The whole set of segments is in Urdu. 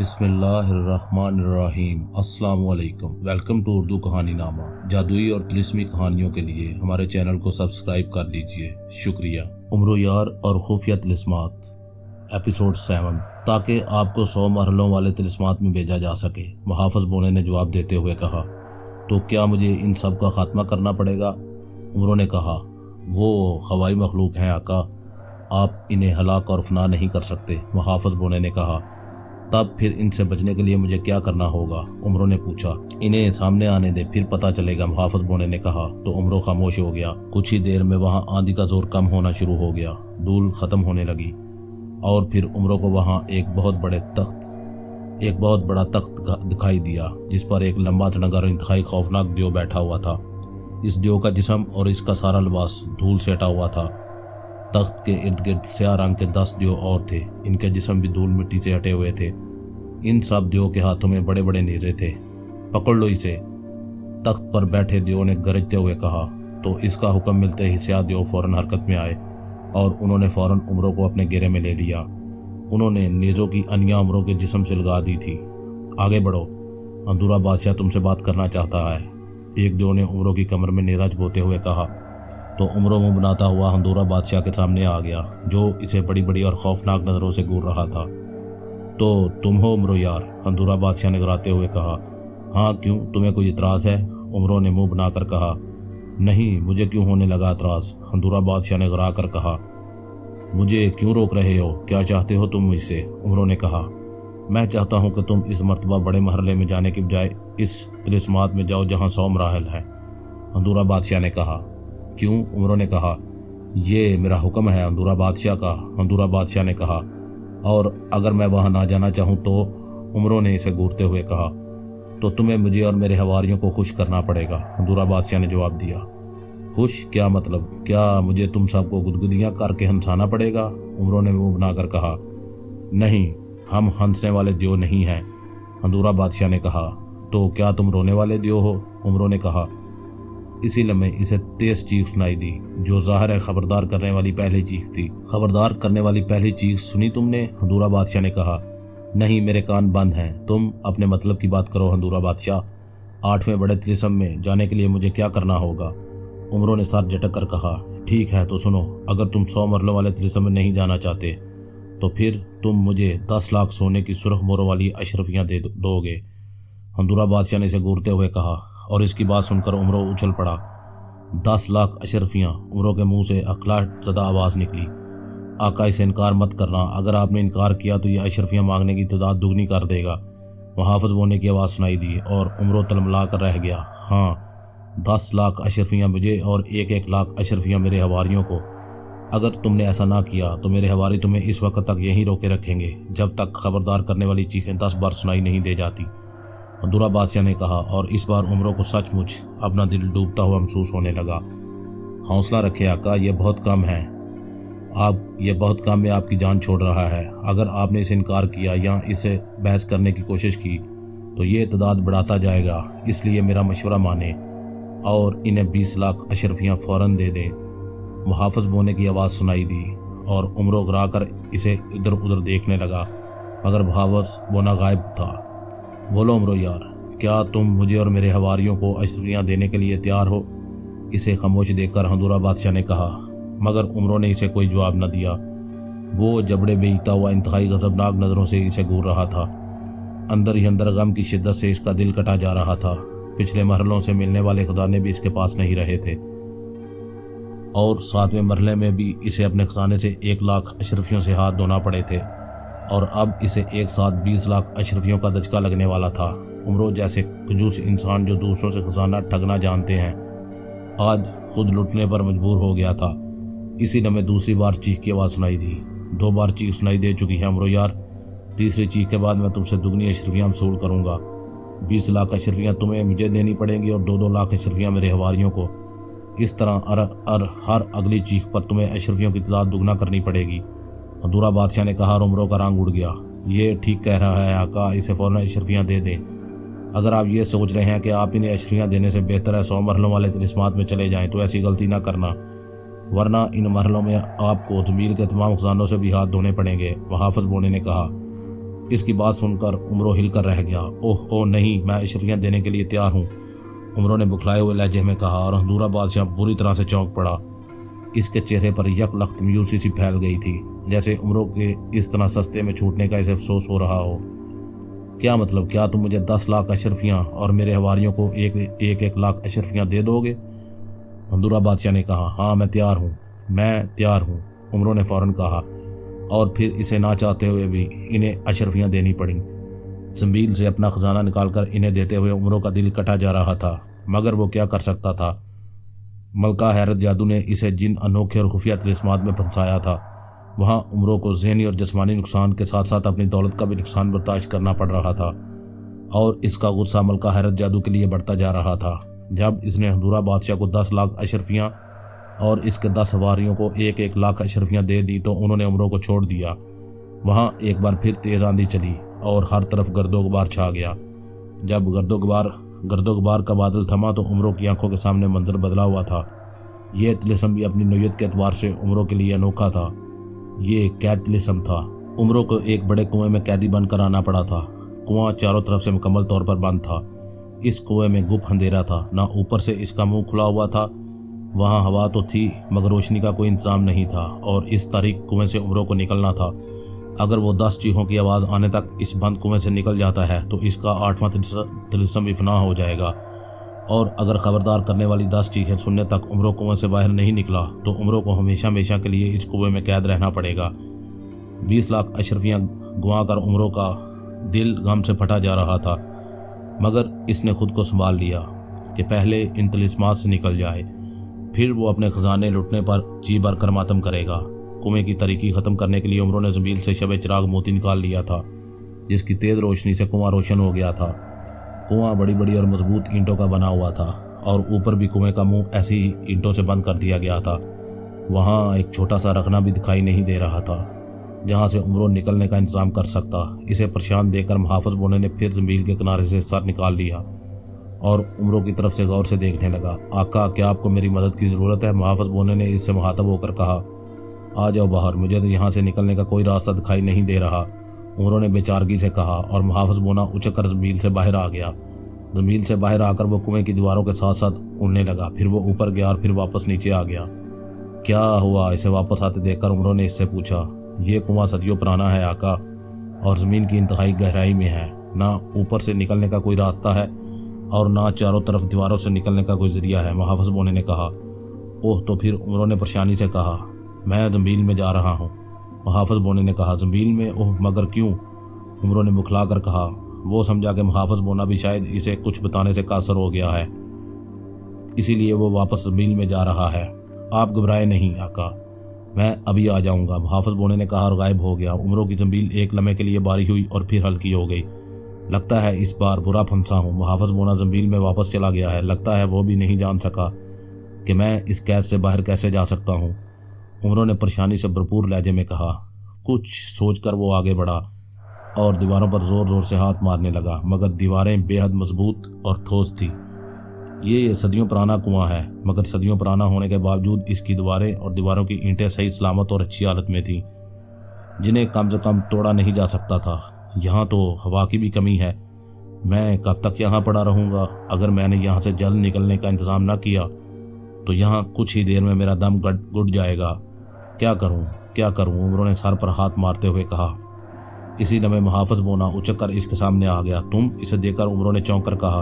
بسم اللہ الرحمن الرحیم۔ السلام علیکم، ویلکم ٹو اردو کہانی نامہ۔ جادوئی اور طلسمی کہانیوں کے لیے ہمارے چینل کو سبسکرائب کر لیجئے، شکریہ۔ عمر و یار اور خفیہ طلسمات، ایپیسوڈ 7۔ تاکہ آپ کو 100 مرحلوں والے طلسمات میں بھیجا جا سکے، محافظ بونے نے جواب دیتے ہوئے کہا۔ تو کیا مجھے ان سب کا خاتمہ کرنا پڑے گا؟ عمروں نے کہا، وہ ہوائی مخلوق ہیں آقا، آپ انہیں ہلاک اور فنا نہیں کر سکتے۔ محافظ بونے نے کہا، تب پھر ان سے بچنے کے لیے مجھے کیا کرنا ہوگا؟ عمروں نے پوچھا۔ انہیں سامنے آنے دے، پھر پتہ چلے گا، محافظ بونے نے کہا۔ تو عمروں خاموش ہو گیا۔ کچھ ہی دیر میں وہاں آندھی کا زور کم ہونا شروع ہو گیا، دھول ختم ہونے لگی، اور پھر عمروں کو وہاں ایک بہت بڑا تخت دکھائی دیا، جس پر ایک لمبا تڑنگر اور انتہائی خوفناک دیو بیٹھا ہوا تھا۔ اس دیو کا جسم اور اس کا سارا لباس دھول سے ہٹا ہوا تھا۔ تخت کے ارد گرد سیاہ رنگ کے 10 دیو اور تھے، ان کے جسم بھی دھول مٹی سے ہٹے ہوئے تھے۔ ان سب دیو کے ہاتھوں میں بڑے بڑے نیزے تھے۔ پکڑ لو اسے، تخت پر بیٹھے دیو نے گرجتے ہوئے کہا۔ تو اس کا حکم ملتے ہی سیاہ دیو فوراً حرکت میں آئے، اور انہوں نے فوراً عمروں کو اپنے گھیرے میں لے لیا۔ انہوں نے نیزوں کی انیا عمروں کے جسم سے لگا دی تھی۔ آگے بڑھو، اندورا بادشاہ تم سے بات کرنا چاہتا ہے، ایک دیو نے عمروں کی کمر میں نیزہ چبوتے ہوئے کہا۔ تو عمروں منہ بناتا ہوا اندورا بادشاہ کے سامنے آ گیا، جو اسے بڑی بڑی اور خوفناک نظروں سے گور رہا تھا۔ تو تم ہو عمرو یار؟ اندورا بادشاہ نے گراتے ہوئے کہا۔ ہاں، کیوں، تمہیں کوئی اعتراض ہے؟ عمروں نے منہ بنا کر کہا۔ نہیں، مجھے کیوں ہونے لگا اعتراض؟ اندورا بادشاہ نے گرا کر کہا۔ مجھے کیوں روک رہے ہو؟ کیا چاہتے ہو تم مجھ سے؟ عمروں نے کہا، میں چاہتا ہوں کہ تم اس مرتبہ بڑے مرحلے میں جانے کی بجائے اس طلسمات میں جاؤ جہاں 100 مراحل ہے۔ اندورا بادشاہ نے کہا۔ کیوں؟ عمروں نے کہا۔ یہ میرا حکم ہے اندورا بادشاہ کا، اندورا بادشاہ نے کہا۔ اور اگر میں وہاں نہ جانا چاہوں تو؟ عمروں نے اسے گورتے ہوئے کہا۔ تو تمہیں مجھے اور میرے حواریوں کو خوش کرنا پڑے گا، اندورا بادشاہ نے جواب دیا۔ خوش؟ کیا مطلب؟ کیا مجھے تم سب کو گدگدیاں کر کے ہنسانا پڑے گا؟ عمروں نے منہ بنا کر کہا۔ نہیں، ہم ہنسنے والے دیو نہیں ہیں، اندورا بادشاہ نے کہا۔ تو کیا تم رونے والے دیو ہو؟ عمروں نے کہا۔ اسی لمحے اسے تیز چیخ سنائی دی، جو ظاہر ہے خبردار کرنے والی پہلی چیخ تھی۔ خبردار کرنے والی پہلی چیخ سنی تم نے؟ اندورا بادشاہ نے کہا۔ نہیں، میرے کان بند ہیں، تم اپنے مطلب کی بات کرو اندورا بادشاہ۔ 8ویں بڑے طلسم میں جانے کے لیے مجھے کیا کرنا ہوگا؟ عمروں نے سر جھٹک کر کہا۔ ٹھیک ہے، تو سنو، اگر تم 100 مرحلوں والے طلسم میں نہیں جانا چاہتے تو پھر تم مجھے 10 لاکھ سونے کی سرخ موروں والی اشرفیاں دو گے، اندورا بادشاہ نے اسے گورتے ہوئے کہا۔ اور اس کی بات سن کر عمروں اچھل پڑا۔ 10 لاکھ اشرفیاں! عمروں کے منہ سے اکھلاہٹ زدہ آواز نکلی۔ آقا، اسے انکار مت کرنا، اگر آپ نے انکار کیا تو یہ اشرفیاں مانگنے کی تعداد دگنی کر دے گا۔ محافظ بونے کی آواز سنائی دی، اور عمروں تلملا کر رہ گیا۔ ہاں، 10 لاکھ اشرفیاں مجھے اور 1 لاکھ اشرفیاں میرے حواریوں کو۔ اگر تم نے ایسا نہ کیا تو میرے حواری تمہیں اس وقت تک یہیں روکے رکھیں گے، جب تک خبردار کرنے والی چیخیں 10 بار سنائی نہیں دے جاتی، اندورا بادشاہ نے کہا۔ اور اس بار عمروں کو سچ مچ اپنا دل ڈوبتا ہوا محسوس ہونے لگا۔ حوصلہ رکھے آقا، یہ بہت کم ہے، یہ بہت کم میں آپ کی جان چھوڑ رہا ہے۔ اگر آپ نے اسے انکار کیا یا اسے بحث کرنے کی کوشش کی تو یہ تعداد بڑھاتا جائے گا، اس لیے میرا مشورہ مانیں اور انہیں 20 لاکھ اشرفیاں فوراً دے دیں۔ محافظ بونے کی آواز سنائی دی، اور عمروں گرا کر اسے ادھر ادھر دیکھنے لگا، مگر محافظ بونا غائب تھا۔ بولو عمرو یار، کیا تم مجھے اور میرے حواریوں کو اشرفیاں دینے کے لیے تیار ہو؟ اسے خاموش دیکھ کر اندورا بادشاہ نے کہا، مگر عمروں نے اسے کوئی جواب نہ دیا۔ وہ جبڑے بیچتا ہوا انتہائی غضبناک نظروں سے اسے گور رہا تھا۔ اندر ہی اندر غم کی شدت سے اس کا دل کٹا جا رہا تھا۔ پچھلے مرحلوں سے ملنے والے خزانے بھی اس کے پاس نہیں رہے تھے، اور 7ویں مرحلے میں بھی اسے اپنے خزانے سے 1 لاکھ اشرفیوں سے ہاتھ دھونا پڑے تھے، اور اب اسے ایک ساتھ 20 لاکھ اشرفیوں کا دھچکا لگنے والا تھا۔ عمروں جیسے کنجوس انسان جو دوسروں سے خزانہ ٹھگنا جانتے ہیں، آج خود لٹنے پر مجبور ہو گیا تھا۔ اسی لمحے دوسری بار چیخ کی آواز سنائی دی۔ 2 بار چیخ سنائی دے چکی ہے عمرو یار، تیسری چیخ کے بعد میں تم سے دگنی اشرفیاں وصول کروں گا۔ 20 لاکھ اشرفیاں تمہیں مجھے دینی پڑیں گی، اور 2 لاکھ اشرفیاں میرے حواریوں کو۔ اس طرح ہر اگلی چیخ پر تمہیں اشرفیوں کی تعداد دگنا کرنی پڑے گی، اندورا بادشاہ نے کہا، اور عمروں کا رنگ اڑ گیا۔ یہ ٹھیک کہہ رہا ہے آقا، اسے فوراً اشرفیاں دے دیں۔ اگر آپ یہ سوچ رہے ہیں کہ آپ انہیں اشرفیاں دینے سے بہتر ہے 100 مرحلوں والے طلسمات میں چلے جائیں تو ایسی غلطی نہ کرنا، ورنہ ان مرحلوں میں آپ کو ضمیر کے تمام خزانوں سے بھی ہاتھ دھونے پڑیں گے، محافظ بونے نے کہا۔ اس کی بات سن کر عمرو ہل کر رہ گیا۔ اوہ نہیں، میں اشرفیاں دینے کے لیے تیار ہوں، عمرو نے بکھلائے ہوئے لہجے میں کہا، اور ہندورہ بادشاہ بری طرح سے چونک پڑا۔ اس کے چہرے پر یک لخت مایوسی سی پھیل گئی تھی، جیسے عمرو کے اس طرح سستے میں چھوٹنے کا اسے افسوس ہو رہا ہو۔ کیا مطلب؟ کیا تم مجھے 10 لاکھ اشرفیاں اور میرے حواریوں کو ایک لاکھ اشرفیاں دے دو گے؟ ہندورہ بادشاہ نے کہا، ہاں میں تیار ہوں، عمرو نے فوراً کہا، اور پھر اسے نہ چاہتے ہوئے بھی انہیں اشرفیاں دینی پڑیں۔ زنبیل سے اپنا خزانہ نکال کر انہیں دیتے ہوئے عمرو کا دل کٹا جا رہا تھا، مگر وہ کیا کر سکتا تھا؟ ملکہ حیرت جادو نے اسے جن انوکھے اور خفیہ طلسمات میں پھنسایا تھا، وہاں عمرو کو ذہنی اور جسمانی نقصان کے ساتھ ساتھ اپنی دولت کا بھی نقصان برداشت کرنا پڑ رہا تھا، اور اس کا غصہ ملکہ حیرت جادو کے لیے بڑھتا جا رہا تھا۔ جب اس نے ہندورہ بادشاہ کو 10 لاکھ اشرفیاں اور اس کے 10 حواریوں کو 1 لاکھ اشرفیاں دے دی تو انہوں نے عمرو کو چھوڑ دیا۔ وہاں ایک بار پھر تیز آندھی چلی اور ہر طرف گرد و غبار چھا گیا۔ جب گرد و غبار کا بادل تھما تو عمرو کی آنکھوں کے سامنے منظر بدلا ہوا تھا۔ یہ طلسم بھی اپنی نوعیت کے اعتبار سے عمرو کے لیے انوکھا تھا۔ یہ قید طلسم تھا۔ عمرو کو ایک بڑے کنویں میں قیدی بن کر آنا پڑا تھا۔ کنواں چاروں طرف سے مکمل طور پر بند تھا۔ اس کنویں میں گپ اندھیرا تھا، نہ اوپر سے اس کا منہ کھلا ہوا تھا، وہاں ہوا تو تھی مگر روشنی کا کوئی انتظام نہیں تھا، اور اس تاریک کنویں سے عمرو کو نکلنا تھا۔ اگر وہ 10 چیخوں کی آواز آنے تک اس بند کنویں سے نکل جاتا ہے تو اس کا 8واں طلسم بھی فنا ہو جائے گا، اور اگر خبردار کرنے والی 10 چیخیں سننے تک عمرو کنویں سے باہر نہیں نکلا تو عمرو کو ہمیشہ کے لیے اس کنویں میں قید رہنا پڑے گا۔ 20 لاکھ اشرفیاں گنوا کر عمرو کا دل غم سے پھٹا جا رہا تھا، مگر اس نے خود کو سنبھال لیا کہ پہلے ان طلسمات سے نکل جائے، پھر وہ اپنے خزانے لٹنے پر جی بھر کر ماتم کرے گا۔ کنویں کی تاریکی ختم کرنے کے لیے عمرو نے زنبیل سے شب چراغ موتی نکال لیا تھا، جس کی تیز روشنی سے کنواں روشن ہو گیا تھا۔ کنواں بڑی اور مضبوط اینٹوں کا بنا ہوا تھا، اور اوپر بھی کنویں کا منہ ایسی ہی اینٹوں سے بند کر دیا گیا تھا۔ وہاں ایک چھوٹا سا رخنہ بھی دکھائی نہیں دے رہا تھا جہاں سے عمرو نکلنے کا انتظام کر سکتا۔ اسے پریشان دیکھ کر محافظ بونے نے پھر زنبیل کے کنارے سے سر نکال لیا اور عمرو کی طرف سے غور سے دیکھنے لگا۔ آقا، کیا آپ کو میری مدد کی ضرورت ہے؟ محافظ بونے نے اس سے مخاطب ہو کر کہا، آ جاؤ باہر، مجھے تو یہاں سے نکلنے کا کوئی راستہ دکھائی نہیں دے رہا، عمرو نے بے چارگی سے کہا، اور محافظ بونا اچک کر زنبیل سے باہر آ گیا۔ زنبیل سے باہر آ کر وہ کنویں کی دیواروں کے ساتھ ساتھ اڑنے لگا، پھر وہ اوپر گیا اور پھر واپس نیچے آ گیا۔ کیا ہوا؟ اسے واپس آتے دیکھ کر عمرو نے اس سے پوچھا۔ یہ کنواں صدیوں پرانا ہے آقا، اور زمین کی انتہائی گہرائی میں ہے، نہ اوپر سے نکلنے کا کوئی راستہ ہے اور نہ چاروں طرف دیواروں سے نکلنے کا کوئی ذریعہ ہے، محافظ بونے نے کہا۔ اوہ، تو پھر؟ عمرو نے پریشانی سے کہا۔ میں زنبیل میں جا رہا ہوں، محافظ بونے نے کہا۔ زنبیل میں؟ اوہ، مگر کیوں؟ عمرو نے بکھلا کر کہا۔ وہ سمجھا کہ محافظ بونا بھی شاید اسے کچھ بتانے سے قاصر ہو گیا ہے، اسی لیے وہ واپس زنبیل میں جا رہا ہے۔ آپ گھبرائے نہیں آقا، میں ابھی آ جاؤں گا، محافظ بونے نے کہا اور غائب ہو گیا۔ عمرو کی زنبیل ایک لمحے کے لیے باری ہوئی اور پھر ہلکی ہو گئی۔ لگتا ہے اس بار برا پھنسا ہوں، محافظ بونا زنبیل میں واپس چلا گیا ہے، لگتا ہے وہ بھی نہیں جان سکا کہ میں اس قید سے باہر کیسے جا سکتا ہوں، عمرو نے پریشانی سے بھرپور لہجے میں کہا۔ کچھ سوچ کر وہ آگے بڑھا اور دیواروں پر زور سے ہاتھ مارنے لگا، مگر دیواریں بے حد مضبوط اور ٹھوس تھی۔ یہ صدیوں پرانا کنواں ہے، مگر صدیوں پرانا ہونے کے باوجود اس کی دیواریں اور دیواروں کی اینٹیں صحیح سلامت اور اچھی حالت میں تھیں، جنہیں کم سے کم توڑا نہیں جا سکتا تھا۔ یہاں تو ہوا کی بھی کمی ہے، میں کب تک یہاں پڑا رہوں گا؟ اگر میں نے یہاں سے جلد نکلنے کا انتظام نہ کیا تو یہاں کچھ ہی دیر میں میرا دم گھٹ جائے گا۔ کیا کروں؟ عمرو نے سر پر ہاتھ مارتے ہوئے کہا۔ اسی لمحے محافظ بونا اچک کر اس کے سامنے آ گیا۔ تم؟ اسے دیکھ کر عمرو نے چونک کر کہا،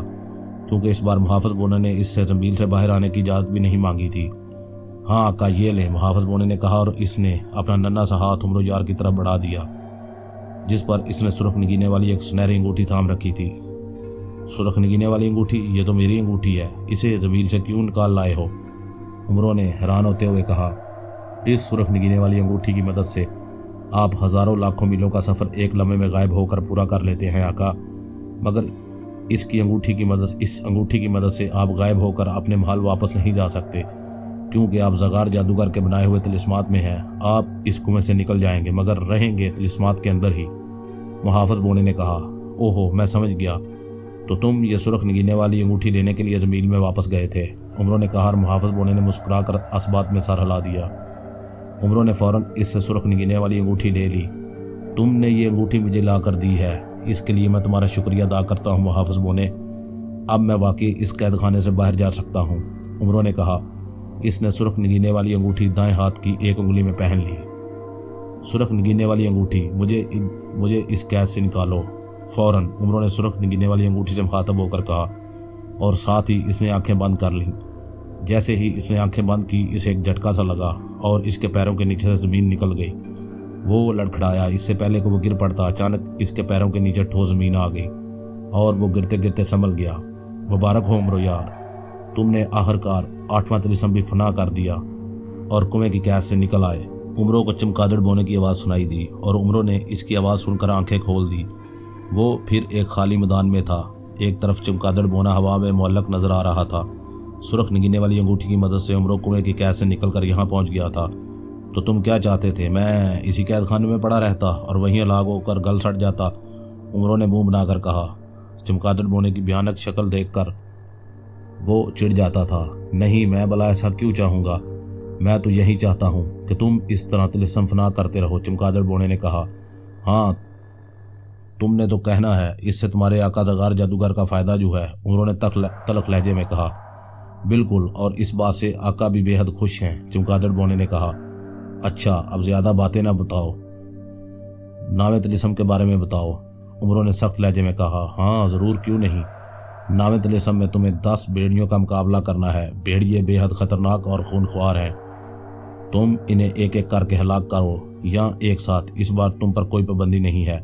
کیونکہ اس بار محافظ بونے نے اس سے زنبیل سے باہر آنے کی اجازت بھی نہیں مانگی تھی۔ ہاں آقا، یہ لیں، محافظ بونے نے کہا، اور اس نے اپنا ننھا سا ہاتھ عمرو یار کی طرف بڑھا دیا، جس پر اس نے سرخ نگینے والی ایک سنہری انگوٹھی تھام رکھی تھی۔ سرخ نگینے والی انگوٹھی؟ یہ تو میری انگوٹھی ہے، اسے زنبیل سے کیوں نکال لائے ہو؟ عمرو نے حیران ہوتے ہوئے کہا۔ اس سرخ نگینے والی انگوٹھی کی مدد سے آپ ہزاروں لاکھوں میلوں کا سفر ایک لمحے میں غائب ہو کر پورا کر لیتے ہیں آقا، مگر اس انگوٹھی کی مدد سے آپ غائب ہو کر اپنے محل واپس نہیں جا سکتے، کیونکہ آپ زغار جادوگر کے بنائے ہوئے طلسمات میں ہیں۔ آپ اس کنویں سے نکل جائیں گے مگر رہیں گے طلسمات کے اندر ہی، محافظ بونے نے کہا۔ اوہو، میں سمجھ گیا، تو تم یہ سرخ نگینے والی انگوٹھی لینے کے لیے زنبیل میں واپس گئے تھے، عمرو نے کہا، اور محافظ بونے نے مسکرا کر اس بات میں سر ہلا دیا۔ عمرو نے فوراً اس سے سرخ نگینے والی انگوٹھی لے لی تم نے یہ انگوٹھی مجھے لا کر دی ہے، اس کے لیے میں تمہارا شکریہ ادا کرتا ہوں محافظ بونے۔ اب میں واقعی اس قید خانے سے باہر جا سکتا ہوں، عمروں نے کہا۔ اس نے سرخ نگینے والی انگوٹھی دائیں ہاتھ کی ایک انگلی میں پہن لی۔ سرخ نگینے والی انگوٹھی، مجھے اس قید سے نکالو فوراً، عمروں نے سرخ نگینے والی انگوٹھی سے مخاطب ہو کر کہا، اور ساتھ ہی اس نے آنکھیں بند کر لیں۔ جیسے ہی اس نے آنکھیں بند کی، اسے ایک جھٹکا سا لگا اور اس کے پیروں کے نیچے سے زمین نکل گئی۔ وہ لڑکھڑایا، اس سے پہلے کہ وہ گر پڑتا اچانک اس کے پیروں کے نیچے ٹھوس زمین آ گئی اور وہ گرتے گرتے سنبھل گیا۔ مبارک ہو عمرو یار، تم نے آخرکار 8واں طلسم بھی فنا کر دیا اور کنویں کی قید سے نکل آئے۔ عمروں کو چمگادڑ بونے کی آواز سنائی دی اور عمروں نے اس کی آواز سن کر آنکھیں کھول دی۔ وہ پھر ایک خالی میدان میں تھا۔ ایک طرف چمگادڑ بونا ہوا میں معلق نظر آ رہا تھا۔ سرخ نگینے والی انگوٹھی کی مدد سے عمروں کنویں کی قید سے نکل کر یہاں پہنچ گیا تھا۔ تو تم کیا چاہتے تھے؟ میں اسی قید خانے میں پڑا رہتا اور وہیں ہلاک ہو کر گل سڑ جاتا، عمروں نے منہ بنا کر کہا۔ چمگادڑ بونے کی بھیانک شکل دیکھ کر وہ چڑ جاتا تھا۔ نہیں، میں بھلا ایسا کیوں چاہوں گا؟ میں تو یہی چاہتا ہوں کہ تم اس طرح طلسم فنا کرتے رہو، چمگادڑ بونے نے کہا۔ ہاں، تم نے تو کہنا ہے، اس سے تمہارے آقا زغار جادوگر کا فائدہ جو ہے، عمروں نے تلخ لہجے میں کہا۔ بالکل، اور اس بات سے آقا بھی بے حد خوش ہیں، چمگادڑ بونے نے کہا۔ اچھا، اب زیادہ باتیں نہ بتاؤ، نام طلسم کے بارے میں بتاؤ، عمروں نے سخت لہجے میں کہا۔ ہاں ضرور، کیوں نہیں۔ نام طلسم میں تمہیں 10 بھیڑیوں کا مقابلہ کرنا ہے۔ بھیڑیے بے حد خطرناک اور خونخوار ہیں، تم انہیں ایک ایک کر کے ہلاک کرو یا ایک ساتھ، اس بار تم پر کوئی پابندی نہیں ہے،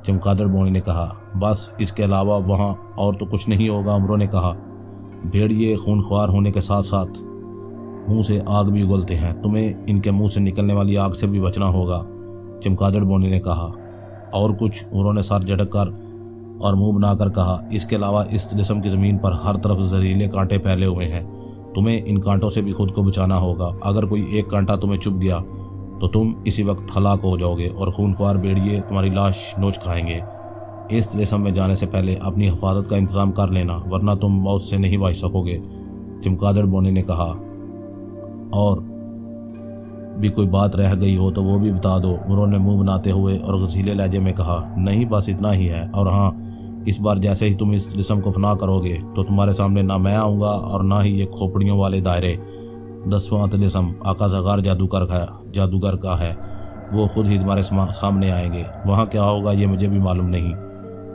چمگادڑ بونے نے کہا۔ بس اس کے علاوہ وہاں اور تو کچھ نہیں ہوگا، عمروں نے کہا۔ بھیڑیے خونخوار ہونے کے ساتھ ساتھ منہ سے آگ بھی اگلتے ہیں، تمہیں ان کے منہ سے نکلنے والی آگ سے بھی بچنا ہوگا، چمگادڑ بونے نے کہا۔ اور کچھ، عمروں نے سر جھٹک کر اور منہ بنا کر کہا۔ اس کے علاوہ اس طلسم کی زمین پر ہر طرف زہریلے کانٹے پھیلے ہوئے ہیں، تمہیں ان کانٹوں سے بھی خود کو بچانا ہوگا۔ اگر کوئی ایک کانٹا تمہیں چبھ گیا تو تم اسی وقت ہلاک ہو جاؤ گے اور خونخوار بھیڑیے تمہاری لاش نوچ کھائیں گے۔ اس طلسم میں جانے سے پہلے اپنی حفاظت کا انتظام کر لینا، ورنہ تم موت سے نہیں بچ سکو گے، چمگادڑ بونے نے کہا۔ اور بھی کوئی بات رہ گئی ہو تو وہ بھی بتا دو، عمروں نے منہ بناتے ہوئے اور غصیلے لہجے میں کہا۔ نہیں، بس اتنا ہی ہے۔ اور ہاں، اس بار جیسے ہی تم اس طلسم کو فنا کرو گے تو تمہارے سامنے نہ میں آؤں گا اور نہ ہی یہ کھوپڑیوں والے دائرے۔ 10واں طلسم آقا زغار جادوگر کا ہے، وہ خود ہی تمہارے سامنے آئیں گے۔ وہاں کیا ہوگا یہ مجھے بھی معلوم نہیں،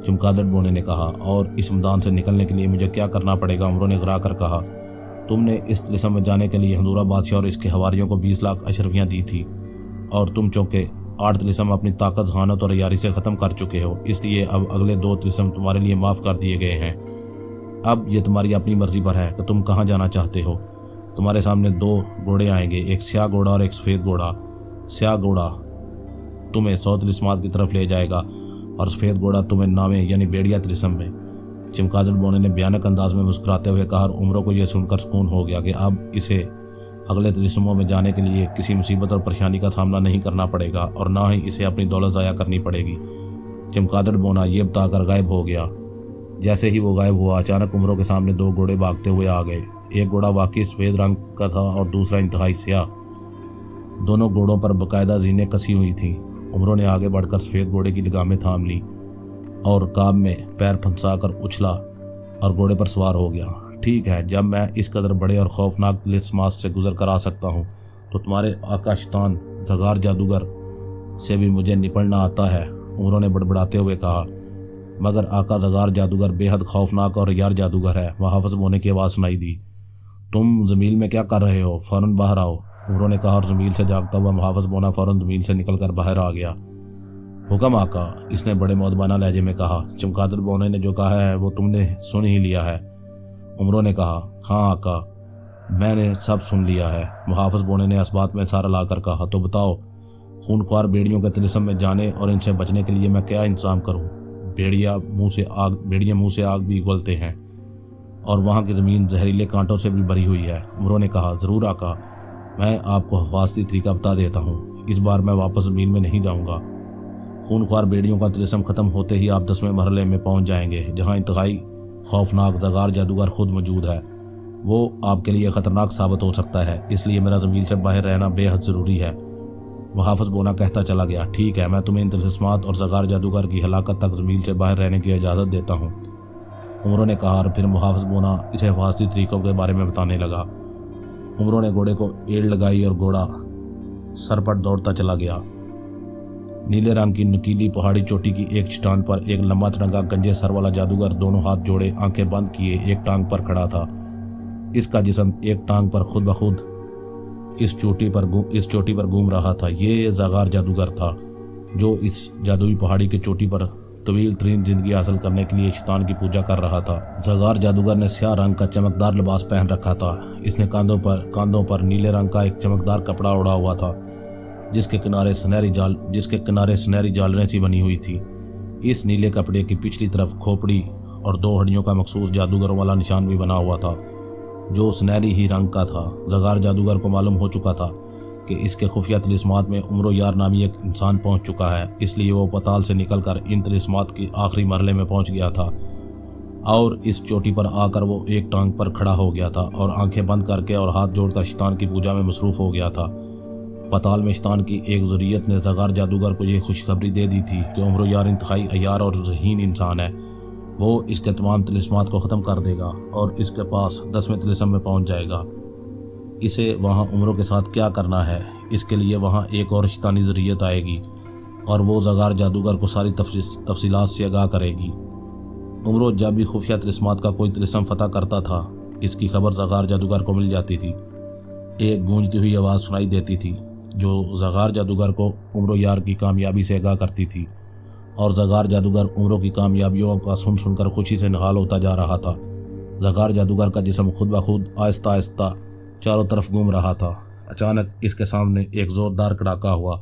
چمگادڑ بونے نے کہا۔ اور اس میدان سے نکلنے کے لیے مجھے کیا کرنا پڑے گا، عمروں نے گھرا کر کہا۔ تم نے اس طلسم میں جانے کے لیے ہندورہ بادشاہ اور اس کے حواریوں کو 20 لاکھ اشرفیاں دی تھی، اور تم چونکہ 8 طلسم اپنی طاقت، ذہانت اور عیاری سے ختم کر چکے ہو، اس لیے اب اگلے 2 طلسم تمہارے لیے معاف کر دیے گئے ہیں۔ اب یہ تمہاری اپنی مرضی پر ہے کہ تم کہاں جانا چاہتے ہو۔ تمہارے سامنے 2 گھوڑے آئیں گے، ایک سیاہ گھوڑا اور ایک سفید گھوڑا۔ سیاہ گھوڑا تمہیں 100 طلسمات کی طرف لے جائے گا اور سفید گھوڑا تمہیں نامے یعنی بھیڑیا طلسم میں، چمگادڑ بونے نے بھیانک انداز میں مسکراتے ہوئے کہا۔ اور عمروں کو یہ سن کر سکون ہو گیا کہ اب اسے اگلے طلسموں میں جانے کے لیے کسی مصیبت اور پریشانی کا سامنا نہیں کرنا پڑے گا اور نہ ہی اسے اپنی دولت ضائع کرنی پڑے گی۔ چمگادڑ بونا یہ بتا کر غائب ہو گیا۔ جیسے ہی وہ غائب ہوا، اچانک عمروں کے سامنے 2 گھوڑے بھاگتے ہوئے آ گئے۔ ایک گھوڑا واقعی سفید رنگ کا تھا اور دوسرا انتہائی سیاہ۔ دونوں گھوڑوں پر باقاعدہ زینیں کسی ہوئی تھیں۔ عمروں نے آگے بڑھ کر سفید گھوڑے کی لگامیں تھام لی اور رکاب میں پیر پھنسا کر اچھلا اور گھوڑے پر سوار ہو گیا۔ ٹھیک ہے، جب میں اس قدر بڑے اور خوفناک طلسمات سے گزر کر آ سکتا ہوں تو تمہارے آقا شیطان زغار جادوگر سے بھی مجھے نپٹنا آتا ہے، عمروں نے بڑبڑاتے ہوئے کہا۔ مگر آقا زغار جادوگر بے حد خوفناک اور یار جادوگر ہے، محافظ بونے کی آواز سنائی دی۔ تم زمیل میں کیا کر رہے ہو؟ فوراً باہر آؤ، عمروں نے کہا، اور زمیل سے جاگتا ہوا محافظ بونا فوراً زمیل سے نکل کر باہر آ گیا۔ حکم آقا، اس نے بڑے مؤدبانہ لہجے میں کہا۔ چمگادڑ بونے نے جو کہا ہے وہ تم نے سن ہی لیا ہے، عمروں نے کہا۔ ہاں آقا، میں نے سب سن لیا ہے، محافظ بونے نے اس بات میں سارا لا کر کہا۔ تو بتاؤ، خونخوار بھیڑیوں کے طلسم میں جانے اور ان سے بچنے کے لیے میں کیا انتظام کروں؟ بھیڑیا منہ سے آگ بھی اگلتے ہیں اور وہاں کی زمین زہریلے کانٹوں سے بھی بھری ہوئی ہے، عمروں نے کہا۔ ضرور آقا، میں آپ کو حفاظتی طریقہ بتا دیتا ہوں، اس بار میں واپس زمین میں نہیں جاؤں گا۔ خونخوار بھیڑیوں کا طلسم ختم ہوتے ہی آپ 10ویں مرحلے میں پہنچ جائیں گے، جہاں انتہائی خوفناک زغار جادوگر خود موجود ہے۔ وہ آپ کے لیے خطرناک ثابت ہو سکتا ہے، اس لیے میرا زمین سے باہر رہنا بے حد ضروری ہے۔ محافظ بونا کہتا چلا گیا، ٹھیک ہے، میں تمہیں ان طلسمات اور زغار جادوگر کی ہلاکت تک زمین سے باہر رہنے کی اجازت دیتا ہوں۔ عمروں نے کہا، اور پھر محافظ بونا اسے حفاظتی طریقوں کے بارے میں بتانے لگا۔ عمروں نے گھوڑے کو ایڑ لگائی اور گھوڑا سرپٹ دوڑتا چلا گیا۔ نیلے رنگ کی نکیلی پہاڑی چوٹی کی ایک چٹان پر ایک لمبا تڑنگا گنجے سر والا جادوگر دونوں ہاتھ جوڑے آنکھیں بند کیے ایک ٹانگ پر کھڑا تھا۔ اس کا جسم ایک ٹانگ پر خود بخود اس چوٹی پر گھوم رہا تھا۔ یہ زغار جادوگر تھا جو اس جادوئی پہاڑی کے چوٹی پر طویل ترین زندگی حاصل کرنے کے لیے شیطان کی پوجا کر رہا تھا۔ زغار جادوگر نے سیاہ رنگ کا چمکدار لباس پہن رکھا تھا۔ اس نے کاندھوں پر نیلے رنگ کا ایک چمکدار کپڑا اوڑھا ہوا تھا جس کے کنارے سنہری جالریں سی بنی ہوئی تھی۔ اس نیلے کپڑے کی پچھلی طرف کھوپڑی اور دو ہڈیوں کا مخصوص جادوگروں والا نشان بھی بنا ہوا تھا جو سنہری ہی رنگ کا تھا۔ زغار جادوگر کو معلوم ہو چکا تھا کہ اس کے خفیہ طلسمات میں عمرو یار نامی ایک انسان پہنچ چکا ہے، اس لیے وہ پتال سے نکل کر ان طلسمات کی آخری مرحلے میں پہنچ گیا تھا اور اس چوٹی پر آ کر وہ ایک ٹانگ پر کھڑا ہو گیا تھا اور آنکھیں بند کر کے اور ہاتھ جوڑ کر شیطان کی پوجا میں مصروف ہو گیا تھا۔ پتال میں شیطان کی ایک ذریت نے زغار جادوگر کو یہ خوشخبری دے دی تھی کہ عمرو یار انتہائی عیار اور ذہین انسان ہے، وہ اس کے تمام طلسمات کو ختم کر دے گا اور اس کے پاس 10ویں طلسم میں پہنچ جائے گا۔ اسے وہاں عمرو کے ساتھ کیا کرنا ہے، اس کے لیے وہاں ایک اور شیطانی ذریت آئے گی اور وہ زغار جادوگر کو ساری تفصیلات سے آگاہ کرے گی۔ عمرو جب بھی خفیہ طلسمات کا کوئی طلسم فتح کرتا تھا، اس کی خبر زغار جادوگر کو مل جاتی تھی۔ ایک گونجتی ہوئی آواز سنائی دیتی تھی جو زغار جادوگر کو عمرو یار کی کامیابی سے آگاہ کرتی تھی اور زغار جادوگر عمرو کی کامیابیوں کا سن کر خوشی سے نہال ہوتا جا رہا تھا۔ زغار جادوگر کا جسم خود بخود آہستہ آہستہ چاروں طرف گھوم رہا تھا۔ اچانک اس کے سامنے ایک زوردار کڑاکا ہوا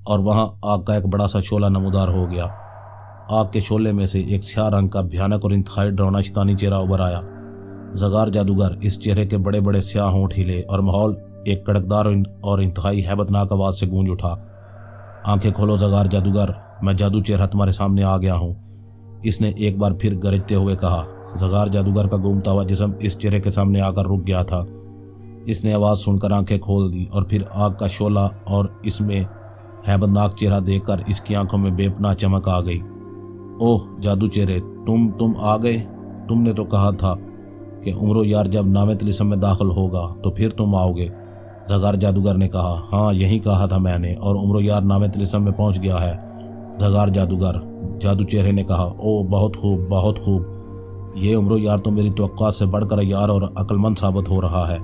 اور وہاں آگ کا ایک بڑا سا شعلہ نمودار ہو گیا۔ آگ کے شعلے میں سے ایک سیاہ رنگ کا بھیانک اور انتہائی ڈراؤنا شیطانی چہرہ ابھر آیا۔ زغار جادوگر اس چہرے کے بڑے بڑے سیاہ ہونٹ ہلے اور ماحول ایک کڑکدار اور انتہائی ہیبتناک آواز سے گونج اٹھا۔ آنکھیں کھولو زغار جادوگر، میں جادو چہرہ تمہارے سامنے آ گیا ہوں، اس نے ایک بار پھر گرجتے ہوئے کہا۔ زغار جادوگر کا گھومتا ہوا جسم اس چہرے کے سامنے آ کر رک گیا تھا۔ اس نے آواز سن کر آنکھیں کھول دی اور پھر آگ کا شعلہ اور اس میں ہیبتناک چہرہ دیکھ کر اس کی آنکھوں میں بے پناہ چمک آ گئی۔ اوہ جادو چہرے، تم آ گئے؟ تم نے تو کہا تھا کہ عمرو یار جب نامے طلسم میں داخل ہوگا تو پھر تم آؤ گے۔ زغار جادوگر نے کہا، ہاں یہی کہا تھا میں نے، اور عمرو یار نامے طلسم میں پہنچ گیا ہے۔ زغار جادو چہرے نے کہا، اوہ بہت خوب بہت خوب، یہ عمرو یار تو میری توقعات سے بڑھ کر عیار اور عقل مند ثابت ہو رہا ہے۔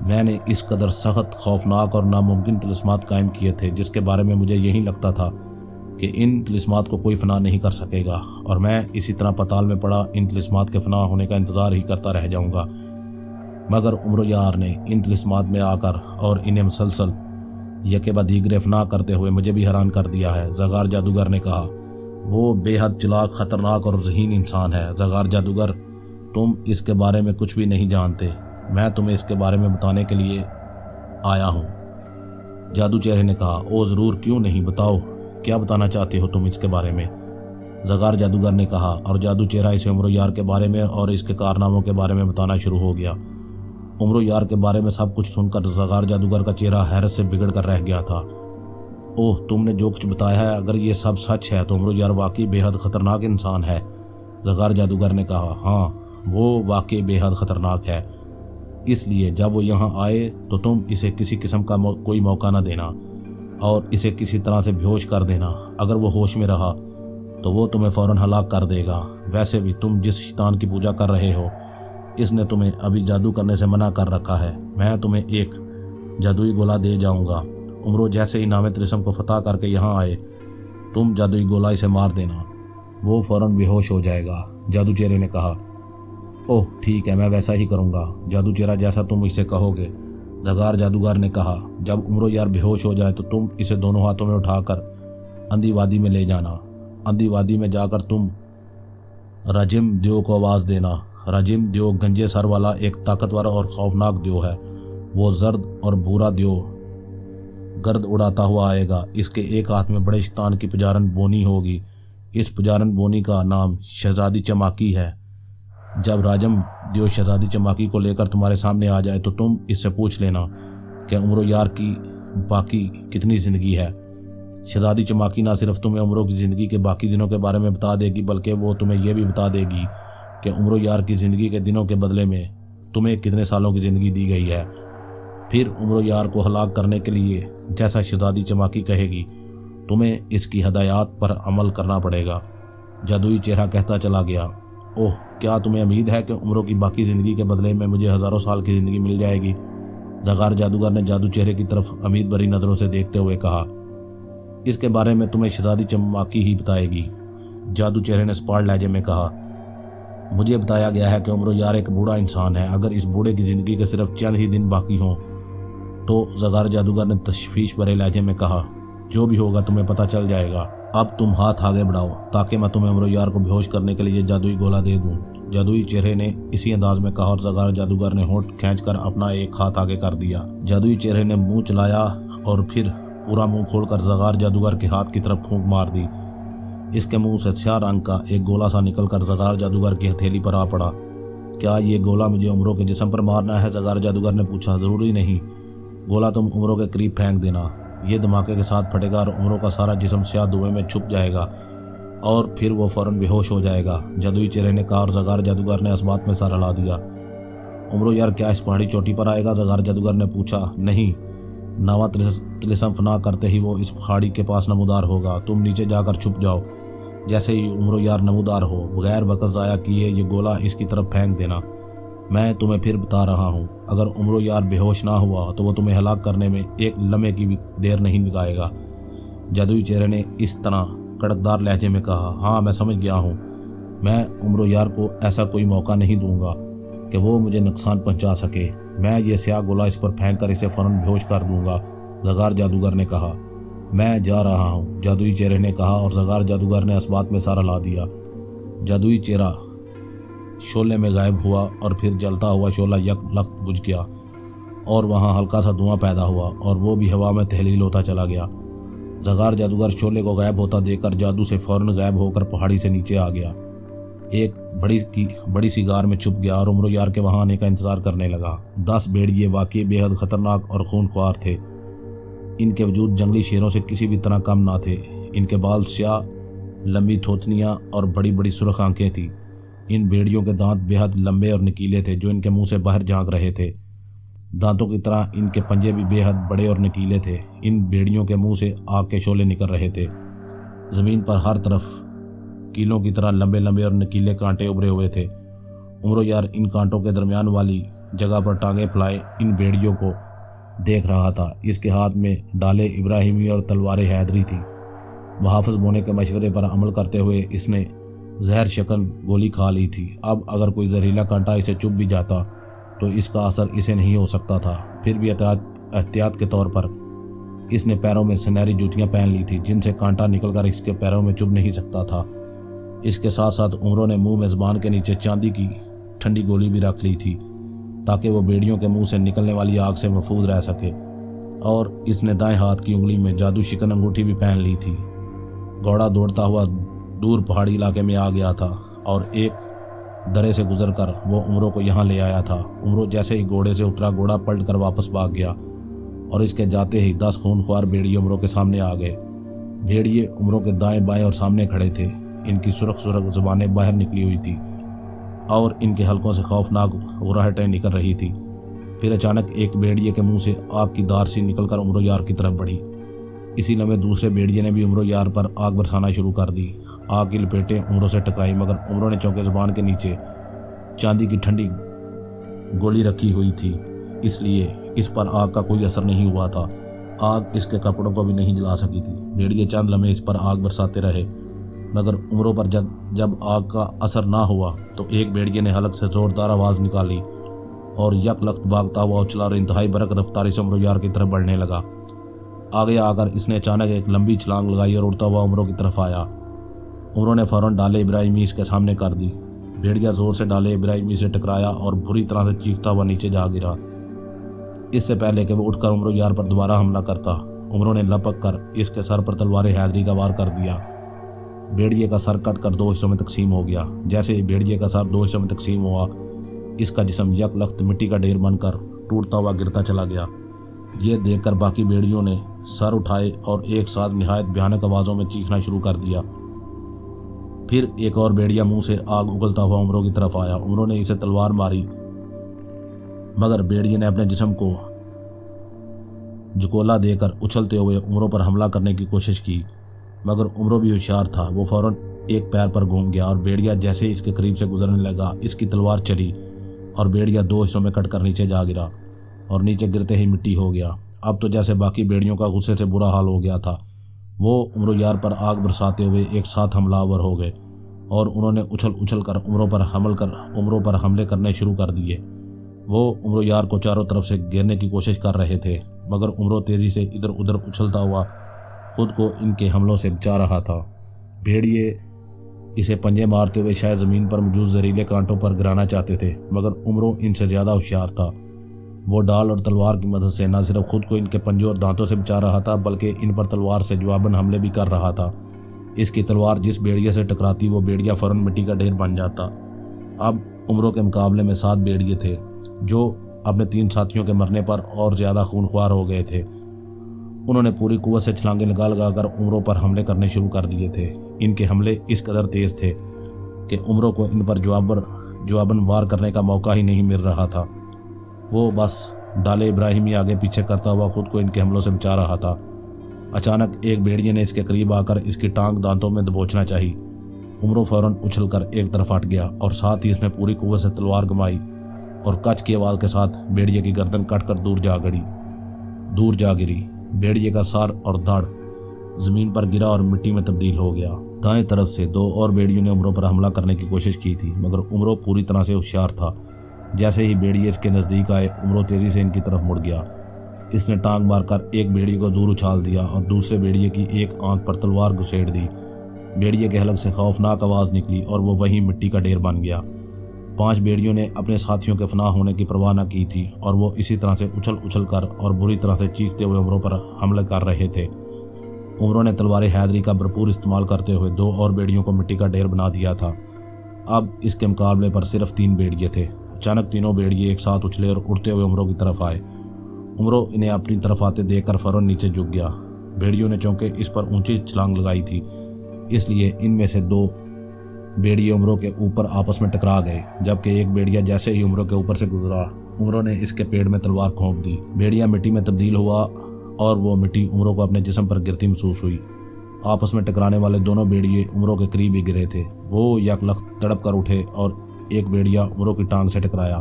میں نے اس قدر سخت، خوفناک اور ناممکن طلسمات قائم کیے تھے جس کے بارے میں مجھے یہی لگتا تھا کہ ان طلسمات کو کوئی فنا نہیں کر سکے گا اور میں اسی طرح پتال میں پڑا ان طلسمات کے فنا ہونے کا انتظار ہی کرتا رہ جاؤں گا، مگر عمرو یار نے ان طلسمات میں آ کر اور انہیں مسلسل یکے بعد دیگرے فنا کرتے ہوئے مجھے بھی حیران کر دیا ہے۔ زغار جادوگر نے کہا، وہ بے حد چلاک، خطرناک اور ذہین انسان ہے۔ زغار جادوگر، تم اس کے بارے میں کچھ بھی نہیں جانتے، میں تمہیں اس کے بارے میں بتانے کے لیے آیا ہوں۔ جادو چہرے نے کہا، او ضرور، کیوں نہیں، بتاؤ کیا بتانا چاہتے ہو تم اس کے بارے میں؟ زغار جادوگر نے کہا، اور جادو چہرہ اسے عمرو یار کے بارے میں اور اس کے کارناموں کے بارے میں بتانا شروع ہو گیا۔ عمرو یار کے بارے میں سب کچھ سن کر زغار جادوگر کا چہرہ حیرت سے بگڑ کر رہ گیا تھا۔ اوہ تم نے جو کچھ بتایا ہے، اگر یہ سب سچ ہے تو عمرو یار واقعی بے حد خطرناک انسان ہے۔ زغار جادوگر نے کہا، ہاں وہ واقعی بے حد خطرناک ہے، اس لیے جب وہ یہاں آئے تو تم اسے کسی قسم کا کوئی موقع نہ دینا اور اسے کسی طرح سے بے ہوش کر دینا۔ اگر وہ ہوش میں رہا تو وہ تمہیں فوراً ہلاک کر دے گا۔ ویسے بھی تم جس شیطان کی پوجا کر رہے ہو اس نے تمہیں ابھی جادو کرنے سے منع کر رکھا ہے۔ میں تمہیں ایک جادوئی گولا دے جاؤں گا، عمرو جیسے ہی نام طلسم کو فتح کر کے یہاں آئے تم جادوئی گولا اسے مار دینا، وہ فوراً بے ہوش ہو جائے گا۔ جادو چہرے نے کہا، اوہ ٹھیک ہے، میں ویسا ہی کروں گا جادو چہرہ، جیسا تم اسے کہو گے۔ زغار جادوگر نے کہا، جب عمرو یار بے ہوش ہو جائے تو تم اسے دونوں ہاتھوں میں اٹھا کر اندھی وادی میں لے جانا۔ اندھی وادی میں جا کر تم رجم دیو کو آواز دینا۔ رجم دیو گنجے سر والا ایک طاقتور اور خوفناک دیو ہے، وہ زرد اور بھورا دیو گرد اڑاتا ہوا آئے گا۔ اس کے ایک ہاتھ میں بڑے شیطان کی پجارن بونی ہوگی، اس پجارن بونی کا نام شہزادی چماکی ہے۔ جب راجم دیو شہزادی چماکی کو لے کر تمہارے سامنے آ جائے تو تم اس سے پوچھ لینا کہ عمرو یار کی باقی کتنی زندگی ہے۔ شہزادی چماکی نہ صرف تمہیں عمرو کی زندگی کے باقی دنوں کے بارے میں بتا دے گی بلکہ وہ تمہیں یہ بھی بتا دے گی کہ عمرو یار کی زندگی کے دنوں کے بدلے میں تمہیں کتنے سالوں کی زندگی دی گئی ہے۔ پھر عمرو یار کو ہلاک کرنے کے لیے جیسا شہزادی چماکی کہے گی تمہیں اس کی ہدایات پر عمل کرنا پڑے گا۔ جادوئی چہرہ کہتا چلا گیا، اوہ کیا تمہیں امید ہے کہ عمرو کی باقی زندگی کے بدلے میں مجھے ہزاروں سال کی زندگی مل جائے گی؟ زغار جادوگر نے جادو چہرے کی طرف امید بھری نظروں سے دیکھتے ہوئے کہا، اس کے بارے میں تمہیں شہزادی چماکی ہی بتائے گی۔ جادو چہرے نے سپاٹ لہجے میں کہا، مجھے بتایا گیا ہے کہ عمرو یار ایک بوڑھا انسان ہے، اگر اس بوڑھے کی زندگی کے صرف چند ہی دن باقی ہوں تو زغار جادوگر نے تشویش بھرے لہجے میں کہا، جو بھی ہوگا تمہیں پتہ چل جائے گا۔ اب تم ہاتھ آگے بڑھاؤ تاکہ میں تمہیں عمرو یار کو بے ہوش کرنے کے لیے جادوئی گولا دے دوں۔ جادوئی چہرے نے اسی انداز میں کہا اور زغار جادوگر نے ہونٹ کھینچ کر اپنا ایک ہاتھ آگے کر دیا۔ جادوئی چہرے نے منہ چلایا اور پھر پورا منہ کھول کر زغار جادوگر کے ہاتھ کی طرف پھونک مار دی۔ اس کے منہ سے سیاہ رنگ کا ایک گولا سا نکل کر زغار جادوگر کی ہتھیلی پر آ پڑا۔ کیا یہ گولا مجھے عمرو کے جسم پر مارنا ہے؟ زغار جادوگر نے پوچھا۔ ضروری نہیں، گولا تم عمرو کے قریب پھینک دینا، یہ دھماکے کے ساتھ پھٹے گا اور عمرو کا سارا جسم سیاہ دھوئے میں چھپ جائے گا اور پھر وہ فوراً بے ہوش ہو جائے گا، جادوئی چہرے نے کہا اور زغار جادوگر نے اس بات میں سر ہلا دیا۔ عمرو یار کیا اس پہاڑی چوٹی پر آئے گا؟ زغار جادوگر نے پوچھا۔ نہیں، ناوا طلسم فنا کرتے ہی وہ اس پہاڑی کے پاس نمودار ہوگا، تم نیچے جا کر چھپ جاؤ، جیسے ہی عمرو یار نمودار ہو بغیر وقت ضائع کیے یہ گولا اس کی طرف پھینک دینا۔ میں تمہیں پھر بتا رہا ہوں، اگر عمرو یار بے ہوش نہ ہوا تو وہ تمہیں ہلاک کرنے میں ایک لمحے کی بھی دیر نہیں لگائے گا۔ جادوئی چہرے نے اس طرح کڑکدار لہجے میں کہا، ہاں میں سمجھ گیا ہوں، میں عمرو یار کو ایسا کوئی موقع نہیں دوں گا کہ وہ مجھے نقصان پہنچا سکے، میں یہ سیاہ گولا اس پر پھینک کر اسے فوراً بے ہوش کر دوں گا۔ زغار جادوگر نے کہا، میں جا رہا ہوں، جادوئی چہرے نے کہا اور زغار جادوگر نے اس بات میں سر ہلا دیا۔ جادوئی چہرہ شعلے میں غائب ہوا اور پھر جلتا ہوا شعلہ یک لخت بجھ گیا اور وہاں ہلکا سا دھواں پیدا ہوا اور وہ بھی ہوا میں تحلیل ہوتا چلا گیا۔ زغار جادوگر شعلے کو غائب ہوتا دیکھ کر جادو سے فوراً غائب ہو کر پہاڑی سے نیچے آ گیا، ایک بڑی سی غار میں چھپ گیا اور عمرو یار کے وہاں آنے کا انتظار کرنے لگا۔ 10 بھیڑیے واقعی بے حد خطرناک اور خونخوار تھے، ان کے وجود جنگلی شیروں سے کسی بھی طرح کم نہ تھے، ان کے بال سیاہ، لمبی تھوتنیاں اور بڑی بڑی سرخ آنکھیں تھیں۔ ان بھیڑیوں کے دانت بے حد لمبے اور نکیلے تھے جو ان کے منہ سے باہر جھانک رہے تھے، دانتوں کی طرح ان کے پنجے بھی بے حد بڑے اور نکیلے تھے۔ ان بھیڑیوں کے منہ سے آگ کے شعلے نکل رہے تھے، زمین پر ہر طرف کیلوں کی طرح لمبے لمبے اور نکیلے کانٹے ابھرے ہوئے تھے۔ عمرو یار ان کانٹوں کے درمیان والی جگہ پر ٹانگیں پھیلائے ان بھیڑیوں کو دیکھ رہا تھا۔ اس کے ہاتھ میں ڈالے ابراہیمی اور تلوار حیدری تھی۔ محافظ بونے کے مشورے پر عمل کرتے ہوئے اس نے زہر شکن گولی کھا لی تھی۔ اب اگر کوئی زہریلا کانٹا اسے چبھ بھی جاتا تو اس کا اثر اسے نہیں ہو سکتا تھا۔ پھر بھی احتیاط کے طور پر اس نے پیروں میں سنہری جوتیاں پہن لی تھی جن سے کانٹا نکل کر اس کے پیروں میں چبھ نہیں سکتا تھا۔ اس کے ساتھ ساتھ عمرو نے منہ میں زبان کے نیچے چاندی کی ٹھنڈی گولی بھی رکھ لی تھی تاکہ وہ بھیڑیوں کے منہ سے نکلنے والی آگ سے محفوظ رہ سکے، اور اس نے دائیں ہاتھ کی انگلی میں جادو شکن انگوٹھی بھی پہن لی تھی۔ گھوڑا دوڑتا ہوا دور پہاڑی علاقے میں آ گیا تھا اور ایک درے سے گزر کر وہ عمرو کو یہاں لے آیا تھا۔ عمرو جیسے ہی گھوڑے سے اترا گھوڑا پلٹ کر واپس بھاگ گیا اور اس کے جاتے ہی 10 خونخوار بھیڑیے عمرو کے سامنے آ گئے۔ بھیڑیے عمرو کے دائیں بائیں اور سامنے کھڑے تھے، ان کی سرخ زبانیں باہر نکلی ہوئی تھی اور ان کے حلقوں سے خوفناک غراہٹیں نکل رہی تھی۔ پھر اچانک ایک بھیڑیے کے منہ سے آگ کی دھار سی نکل کر عمرو یار کی طرف بڑھی۔ اسی لمحے دوسرے بھیڑیے نے بھی عمرو یار پر آگ برسانا شروع کر دی۔ آگ کی لپیٹیں عمرو سے ٹکرائی مگر عمرو نے چونکہ زبان کے نیچے چاندی کی ٹھنڈی گولی رکھی ہوئی تھی، اس لیے اس پر آگ کا کوئی اثر نہیں ہوا تھا۔ آگ اس کے کپڑوں کو بھی نہیں جلا سکی تھی۔ بھیڑیے چند لمحے اس پر آگ برساتے رہے مگر عمرو پر جب آگ کا اثر نہ ہوا تو ایک بھیڑیے نے حلق سے زوردار آواز نکالی اور یک لخت بھاگتا ہوا اچھلا اور انتہائی برق رفتاری سے عمرو یار کی طرف بڑھنے لگا۔ آگے آ کر اس نے اچانک ایک لمبی چھلانگ لگائی اور اڑتا ہوا عمرو کی طرف آیا۔ عمرو نے فوراً ڈالے ابراہیمی اس کے سامنے کر دی۔ بھیڑیا زور سے ڈالے ابراہیمی سے ٹکرایا اور بری طرح سے چیختا ہوا نیچے جا گرا۔ اس سے پہلے کہ وہ اٹھ کر عمرو یار پر دوبارہ حملہ کرتا، عمرو نے لپک کر اس کے سر پر تلوار حیدری کا وار کر دیا۔ بھیڑیے کا سر کٹ کر 2 حصوں میں تقسیم ہو گیا۔ جیسے ہی بھیڑیے کا سر 2 حصوں میں تقسیم ہوا، اس کا جسم یک لخت مٹی کا ڈھیر بن کر ٹوٹتا ہوا گرتا چلا گیا۔ یہ دیکھ کر باقی بھیڑیوں نے سر اٹھائے اور ایک ساتھ نہایت بھیانک آوازوں میں چیخنا شروع کر دیا۔ پھر ایک اور بھیڑیا منہ سے آگ اگلتا ہوا عمروں کی طرف آیا۔ عمروں نے اسے تلوار ماری، مگر بھیڑیے نے اپنے جسم کو جھکولا دے کر اچھلتے ہوئے عمروں پر حملہ کرنے کی کوشش کی، مگر عمروں بھی ہوشیار تھا۔ وہ فوراً ایک پیر پر گھوم گیا اور بھیڑیا جیسے ہی اس کے قریب سے گزرنے لگا، اس کی تلوار چلی اور بھیڑیا دو حصوں میں کٹ کر نیچے جا گرا اور نیچے گرتے ہی مٹی ہو گیا۔ اب تو جیسے باقی بھیڑیوں کا غصے سے برا حال ہو گیا تھا، وہ عمرو یار پر آگ برساتے ہوئے ایک ساتھ حملہ آور ہو گئے اور انہوں نے اچھل کر عمروں پر حملے کرنے شروع کر دیے۔ وہ عمرو یار کو چاروں طرف سے گھیرنے کی کوشش کر رہے تھے، مگر عمرو تیزی سے ادھر ادھر اچھلتا ہوا خود کو ان کے حملوں سے بچا رہا تھا۔ بھیڑیے اسے پنجے مارتے ہوئے شاید زمین پر موجود زہریلے کانٹوں پر گرانا چاہتے تھے، مگر عمرو ان سے زیادہ ہوشیار تھا۔ وہ ڈال اور تلوار کی مدد سے نہ صرف خود کو ان کے پنجوں اور دانتوں سے بچا رہا تھا، بلکہ ان پر تلوار سے جواباً حملے بھی کر رہا تھا۔ اس کی تلوار جس بھیڑیے سے ٹکراتی وہ بھیڑیا فوراً مٹی کا ڈھیر بن جاتا۔ اب عمرو کے مقابلے میں 7 بھیڑیے تھے، جو اپنے 3 ساتھیوں کے مرنے پر اور زیادہ خونخوار ہو گئے تھے۔ انہوں نے پوری قوت سے چھلانگیں لگا کر عمرو پر حملے کرنے شروع کر دیے تھے۔ ان کے حملے اس قدر تیز تھے کہ عمرو کو ان پر جواباً وار کرنے کا موقع ہی نہیں مل رہا تھا۔ وہ بس ڈالے ابراہیمی آگے پیچھے کرتا ہوا خود کو ان کے حملوں سے بچا رہا تھا۔ اچانک ایک بھیڑیے نے اس کے قریب آ کر اس کی ٹانگ دانتوں میں دبوچنا چاہی۔ عمرو فوراً اچھل کر ایک طرف ہٹ گیا اور ساتھ ہی اس نے پوری قوت سے تلوار گھمائی اور کچ کی آواز کے ساتھ بھیڑیے کی گردن کاٹ کر دور جا گری۔ بھیڑیے کا سار اور دھڑ زمین پر گرا اور مٹی میں تبدیل ہو گیا۔ دائیں طرف سے 2 اور بھیڑیوں نے عمرو پر حملہ کرنے کی کوشش کی تھی، مگر عمرو پوری طرح سے ہوشیار تھا۔ جیسے ہی بھیڑیے اس کے نزدیک آئے، عمرو تیزی سے ان کی طرف مڑ گیا۔ اس نے ٹانگ مار کر ایک بھیڑیے کو دور اچھال دیا اور دوسرے بھیڑیے کی ایک آنکھ پر تلوار گھسیڑ دی۔ بھیڑیے کے حلق سے خوفناک آواز نکلی اور وہ وہیں مٹی کا ڈھیر بن گیا۔ 5 بھیڑیوں نے اپنے ساتھیوں کے فنا ہونے کی پرواہ نہ کی تھی اور وہ اسی طرح سے اچھل کر اور بری طرح سے چیختے ہوئے عمرو پر حملے کر رہے تھے۔ عمرو نے تلوار حیدری کا بھرپور استعمال کرتے ہوئے 2 اور بھیڑیوں کو مٹی کا ڈھیر بنا دیا تھا۔ اب اس کے مقابلے پر صرف 3 بھیڑیے تھے۔ اچانک تینوں بھیڑیے ایک ساتھ اچھلے اور اڑتے ہوئے عمرو کی طرف آئے۔ عمرو انہیں اپنی طرف آتے دیکھ کر فوراً نیچے جھک گیا۔ بھیڑیوں نے چونکہ اس پر اونچی چھلانگ لگائی تھی، اس لیے ان میں سے 2 بھیڑیے عمرو کے اوپر آپس میں ٹکرا گئے، جبکہ ایک بھیڑیا جیسے ہی عمرو کے اوپر سے گزرا، عمرو نے اس کے پیٹ میں تلوار کھونک دی۔ بھیڑیا مٹی میں تبدیل ہوا اور وہ مٹی عمرو کو اپنے جسم پر گرتی محسوس ہوئی۔ آپس میں ٹکرانے والے دونوں بھیڑیے عمرو کے قریب ہی گرے تھے۔ وہ یکلخت تڑپ کر اٹھے اور ایک بھیڑیا عمرو کی ٹانگ سے ٹکرایا۔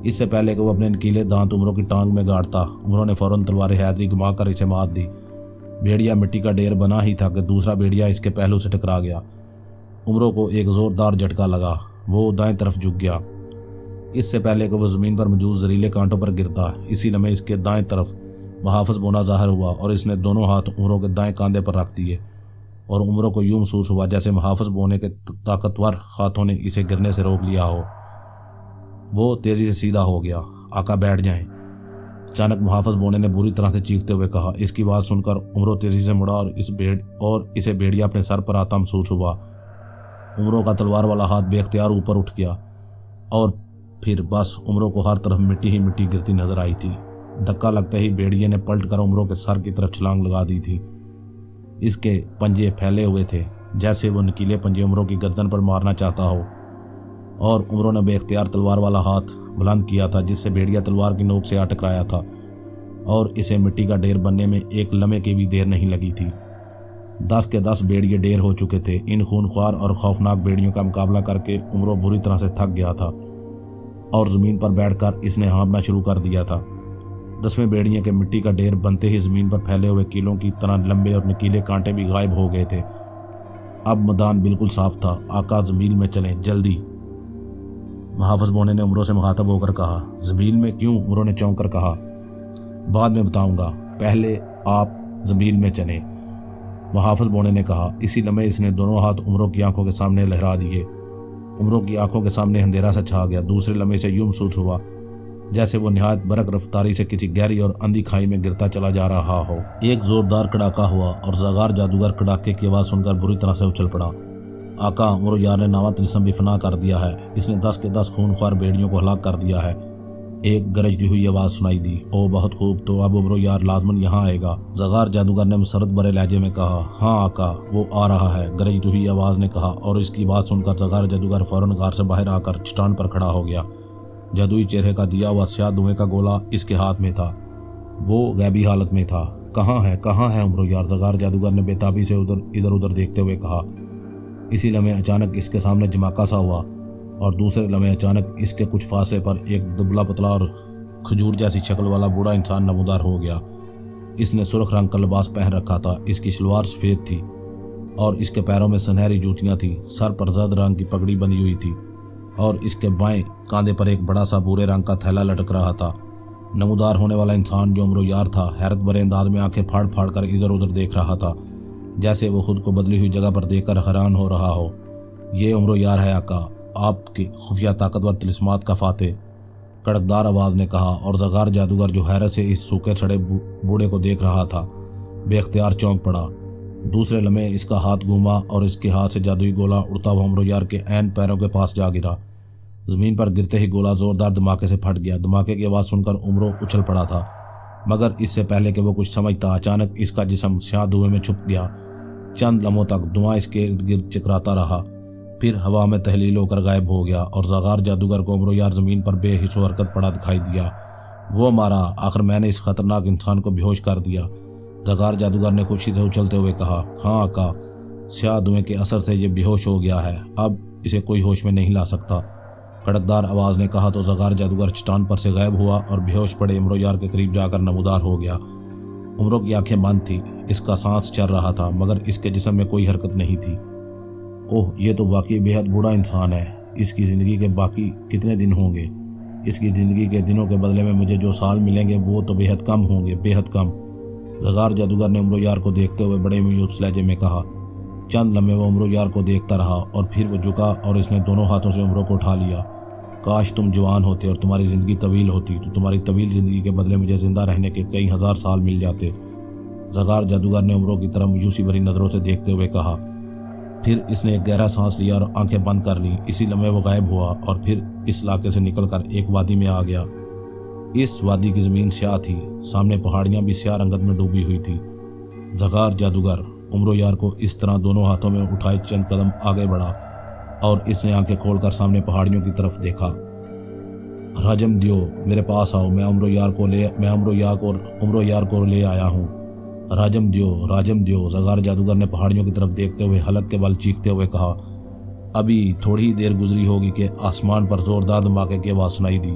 اس سے پہلے کہ وہ اپنے نکیلے دانت عمرو کی ٹانگ میں گاڑتا، عمرو نے فوراً تلوار حیدری گھما کر اسے مات دی۔ بھیڑیا مٹی کا ڈھیر بنا ہی تھا کہ دوسرا بھیڑیا اس کے پہلو سے ٹکرا گیا۔ عمرو کو ایک زوردار جھٹکا لگا، وہ دائیں طرف جھک گیا۔ اس سے پہلے کہ وہ زمین پر موجود زہریلے کانٹوں پر گرتا، اسی لمحے اس کے دائیں طرف محافظ بونا ظاہر ہوا اور اس نے دونوں ہاتھ عمرو کے دائیں کاندھے پر رکھ دیے اور عمرو کو یوں محسوس ہوا جیسے محافظ بونے کے طاقتور ہاتھوں نے اسے گرنے سے روک لیا ہو۔ وہ تیزی سے سیدھا ہو گیا۔ آقا بیٹھ جائیں۔ اچانک محافظ بونے نے بری طرح سے چیختے ہوئے کہا۔ اس کی بات سن کر عمرو تیزی سے مڑا اور اسے بھیڑیا اپنے سر پر آتا محسوس ہوا۔ عمرو کا تلوار والا ہاتھ بے اختیار اوپر اٹھ گیا اور پھر بس عمرو کو ہر طرف مٹی ہی مٹی گرتی نظر آئی تھی۔ دھکا لگتے ہی بھیڑیے نے پلٹ کر عمرو کے سر کی طرف چھلانگ لگا دی تھی۔ اس کے پنجے پھیلے ہوئے تھے جیسے وہ نکیلے پنجے عمرو کی گردن پر مارنا چاہتا ہو، اور عمرو نے بے اختیار تلوار والا ہاتھ بلند کیا تھا جس سے بھیڑیا تلوار کی نوک سے آ ٹکرایا تھا، اور اسے مٹی کا ڈھیر بننے میں ایک لمحے کی بھی دیر نہیں لگی تھی۔ 10 کے 10 بھیڑیے ڈھیر ہو چکے تھے۔ ان خونخوار اور خوفناک بھیڑیوں کا مقابلہ کر کے عمرو بری طرح سے تھک گیا تھا اور زمین پر بیٹھ کر اس نے ہانپنا شروع کر دیا تھا۔ 10ویں بھیڑیے کے مٹی کا ڈھیر بنتے ہی زمین پر پھیلے ہوئے کیلوں کی طرح لمبے اور نکیلے کانٹے بھی غائب ہو گئے تھے۔ اب میدان بالکل صاف تھا۔ آقا زمین میں چلیں، جلدی، محافظ بونے نے عمرو سے مخاطب ہو کر کہا۔ زمین میں کیوں؟ عمرو نے چونک کر کہا۔ بعد میں بتاؤں گا، پہلے آپ زمین میں چلیں، محافظ بونے نے کہا۔ اسی لمحے اس نے دونوں ہاتھ عمرو کی آنکھوں کے سامنے لہرا دیے۔ عمرو کی آنکھوں کے سامنے اندھیرا سا چھا گیا۔ دوسرے لمحے سے یوں محسوس ہوا جیسے وہ نہایت برق رفتاری سے کسی گہری اور اندھی کھائی میں گرتا چلا جا رہا ہو۔ ایک زوردار کڑاکا ہوا اور زاغار جادوگر کڑاکے کی آواز سن کر بری طرح سے اچھل پڑا۔ آقا، عمرو یار نے ناوت جسم بھی فنا کر دیا ہے۔ اس نے 10 کے 10 خونخوار بھیڑیوں کو ہلاک کر دیا ہے۔ ایک گرجتی ہوئی آواز سنائی دی۔ او بہت خوب، تو اب عمرو یار لازمن یہاں آئے گا؟ زغار جادوگر نے مسرت بھرے لہجے میں کہا۔ ہاں آقا، وہ آ رہا ہے، گرجتی ہوئی آواز نے کہا، اور اس کی بات سن کر زغار جادوگر فوراً غار سے باہر آ کر چٹان پر کھڑا ہو گیا۔ جادوئی چہرے کا دیا ہوا سیاہ دھوئیں کا گولا اس کے ہاتھ میں تھا۔ وہ غیبی حالت میں تھا۔ کہاں ہے عمرو یار؟ زغار جادوگر نے بے تابی سے ادھر ادھر دیکھتے ہوئے کہا۔ اسی لمحے اچانک اس کے سامنے جھماکا سا ہوا، اور دوسرے لمحے اچانک اس کے کچھ فاصلے پر ایک دبلا پتلا اور کھجور جیسی شکل والا بوڑھا انسان نمودار ہو گیا۔ اس نے سرخ رنگ کا لباس پہن رکھا تھا، اس کی شلوار سفید تھی اور اس کے پیروں میں سنہری جوتیاں تھیں۔ سر پر زرد رنگ کی پگڑی بندھی ہوئی تھی اور اس کے بائیں کاندھے پر ایک بڑا سا بھورے رنگ کا تھیلا لٹک رہا تھا۔ نمودار ہونے والا انسان جو عمرو یار تھا، حیرت بھرے انداز میں آنکھیں پھاڑ پھاڑ کر ادھر ادھر دیکھ رہا تھا، جیسے وہ خود کو بدلی ہوئی جگہ پر دیکھ کر حیران ہو رہا ہو۔ یہ عمرو یار ہے آقا، آپ کی خفیہ طاقتور طلسمات کا فاتح، کڑکدار آواز نے کہا، اور زغار جادوگر جو حیرت سے اس سوکھے سڑے بوڑھے کو دیکھ رہا تھا بے اختیار چونک پڑا۔ دوسرے لمحے اس کا ہاتھ گھوما اور اس کے ہاتھ سے جادوئی گولا اڑتا ہوا عمرو یار کے عین پیروں کے پاس جا گرا۔ زمین پر گرتے ہی گولا زوردار دھماکے سے پھٹ گیا۔ دھماکے کی آواز سن کر عمرو اچھل پڑا تھا، مگر اس سے پہلے کہ وہ کچھ سمجھتا، اچانک اس کا جسم سیاہ دھوئیں میں چھپ گیا۔ چند لمحوں تک دھواں اس کے ارد گرد چکراتا رہا، پھر ہوا میں تحلیل ہو کر غائب ہو گیا، اور زغار جادوگر کو عمرو یار زمین پر بے حس و حرکت پڑا دکھائی دیا۔ وہ مارا، آخر میں نے اس خطرناک انسان کو بے ہوش کر دیا، زغار جادوگر نے خوشی سے اچھلتے ہوئے کہا۔ ہاں آقا، سیاہ دھوئیں کے اثر سے یہ بے ہوش ہو گیا ہے، اب اسے کوئی ہوش میں نہیں لا سکتا، کڑکدار آواز نے کہا تو زغار جادوگر چٹان پر سے غائب ہوا اور بے ہوش پڑے عمرو یار کے قریب جا کر نمودار ہو گیا۔ عمرو کی آنکھیں بند تھی، اس کا سانس چل رہا تھا، مگر اس کے جسم میں کوئی حرکت نہیں تھی۔ اوہ، یہ تو واقعی بے حد بوڑھا انسان ہے، اس کی زندگی کے باقی کتنے دن ہوں گے؟ اس کی زندگی کے دنوں کے بدلے میں مجھے جو سال ملیں گے وہ تو بے حد کم ہوں گے، بے حد کم، زغار جادوگر نے عمرو یار کو دیکھتے ہوئے بڑے مایوس لہجے میں کہا۔ چند لمحے وہ عمرو یار کو دیکھتا رہا اور پھر وہ جھکا اور اس نے دونوں ہاتھوں سے عمرو کو اٹھا لیا۔ کاش تم جوان ہوتے اور تمہاری زندگی طویل ہوتی، تو تمہاری طویل زندگی کے بدلے مجھے زندہ رہنے کے کئی ہزار سال مل جاتے، زغار جادوگر نے عمرو کی طرف مایوسی بھری نظروں سے دیکھتے ہوئے کہا۔ پھر اس نے ایک گہرا سانس لیا اور آنکھیں بند کر لیں۔ اسی لمحے وہ غائب ہوا اور پھر اس علاقے سے نکل کر ایک وادی میں آ گیا۔ اس وادی کی زمین سیاہ تھی، سامنے پہاڑیاں بھی سیاہ رنگت میں ڈوبی ہوئی تھی۔ زغار جادوگر عمرو یار کو اس طرح دونوں ہاتھوں میں اٹھائے چند قدم آگے بڑھا اور اس نے آنکھیں کھول کر سامنے پہاڑیوں کی طرف دیکھا۔ راجم دیو، میرے پاس آؤ، میں عمرو یار کو لے آیا ہوں۔ راجم دیو، زغار جادوگر نے پہاڑیوں کی طرف دیکھتے ہوئے حلق کے بل چیختے ہوئے کہا۔ ابھی تھوڑی ہی دیر گزری ہوگی کہ آسمان پر زوردار دھماکے کی آواز سنائی دی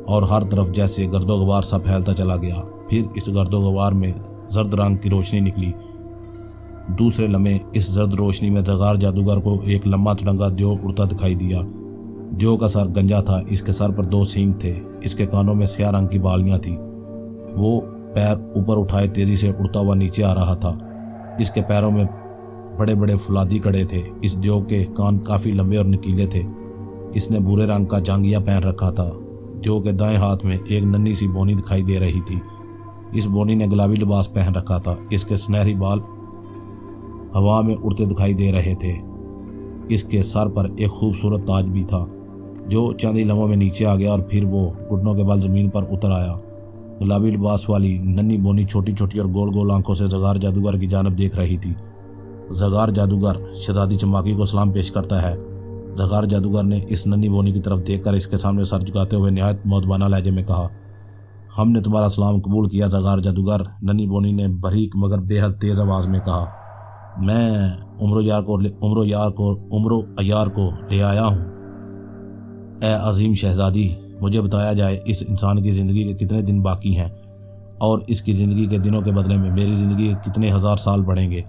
اور ہر طرف جیسے گرد و غبار سا پھیلتا چلا گیا۔ پھر اس گرد و غبار میں زرد رنگ کی روشنی نکلی۔ دوسرے لمحے اس زرد روشنی میں زغار جادوگر کو ایک لمبا تڑنگا دیو اڑتا دکھائی دیا۔ دیو کا سر گنجا تھا، اس کے سر پر 2 سینگ تھے، اس کے کانوں میں سیاہ رنگ کی بالیاں تھیں۔ وہ پیر اوپر اٹھائے تیزی سے اڑتا ہوا نیچے آ رہا تھا۔ اس کے پیروں میں بڑے بڑے فولادی کڑے تھے۔ اس دیو کے کان کافی لمبے اور نکیلے تھے۔ اس نے بھورے رنگ کا جانگیا پہن رکھا تھا۔ دیو کے دائیں ہاتھ میں ایک ننھی سی بونی دکھائی دے رہی تھی۔ اس بونی نے گلابی لباس پہن رکھا تھا۔ اس کے سنہری بال ہوا میں اڑتے دکھائی دے رہے تھے۔ اس کے سر پر ایک خوبصورت تاج بھی تھا جو چند ہی لمحوں میں نیچے آ گیا اور پھر وہ گھٹنوں کے بل زمین پر اتر آیا۔ گلابی لباس والی ننھی بونی چھوٹی چھوٹی اور گول گول آنکھوں سے زغار جادوگر کی جانب دیکھ رہی تھی۔ زغار جادوگر شہزادی چماکی کو سلام پیش کرتا ہے۔ زغار جادوگر نے اس ننھی بونی کی طرف دیکھ کر اس کے سامنے سر جھکاتے ہوئے نہایت مؤدبانہ لہجے میں کہا۔ ہم نے تمہارا سلام قبول کیا زغار جادوگر، ننھی بونی نے باریک مگر بے حد تیز آواز میں کہا۔ میں عمرو یار کو لے آیا ہوں۔ اے عظیم شہزادی، مجھے بتایا جائے اس انسان کی زندگی کے کتنے دن باقی ہیں اور اس کی زندگی کے دنوں کے بدلے میں میری زندگی کے کتنے ہزار سال بڑھیں گے،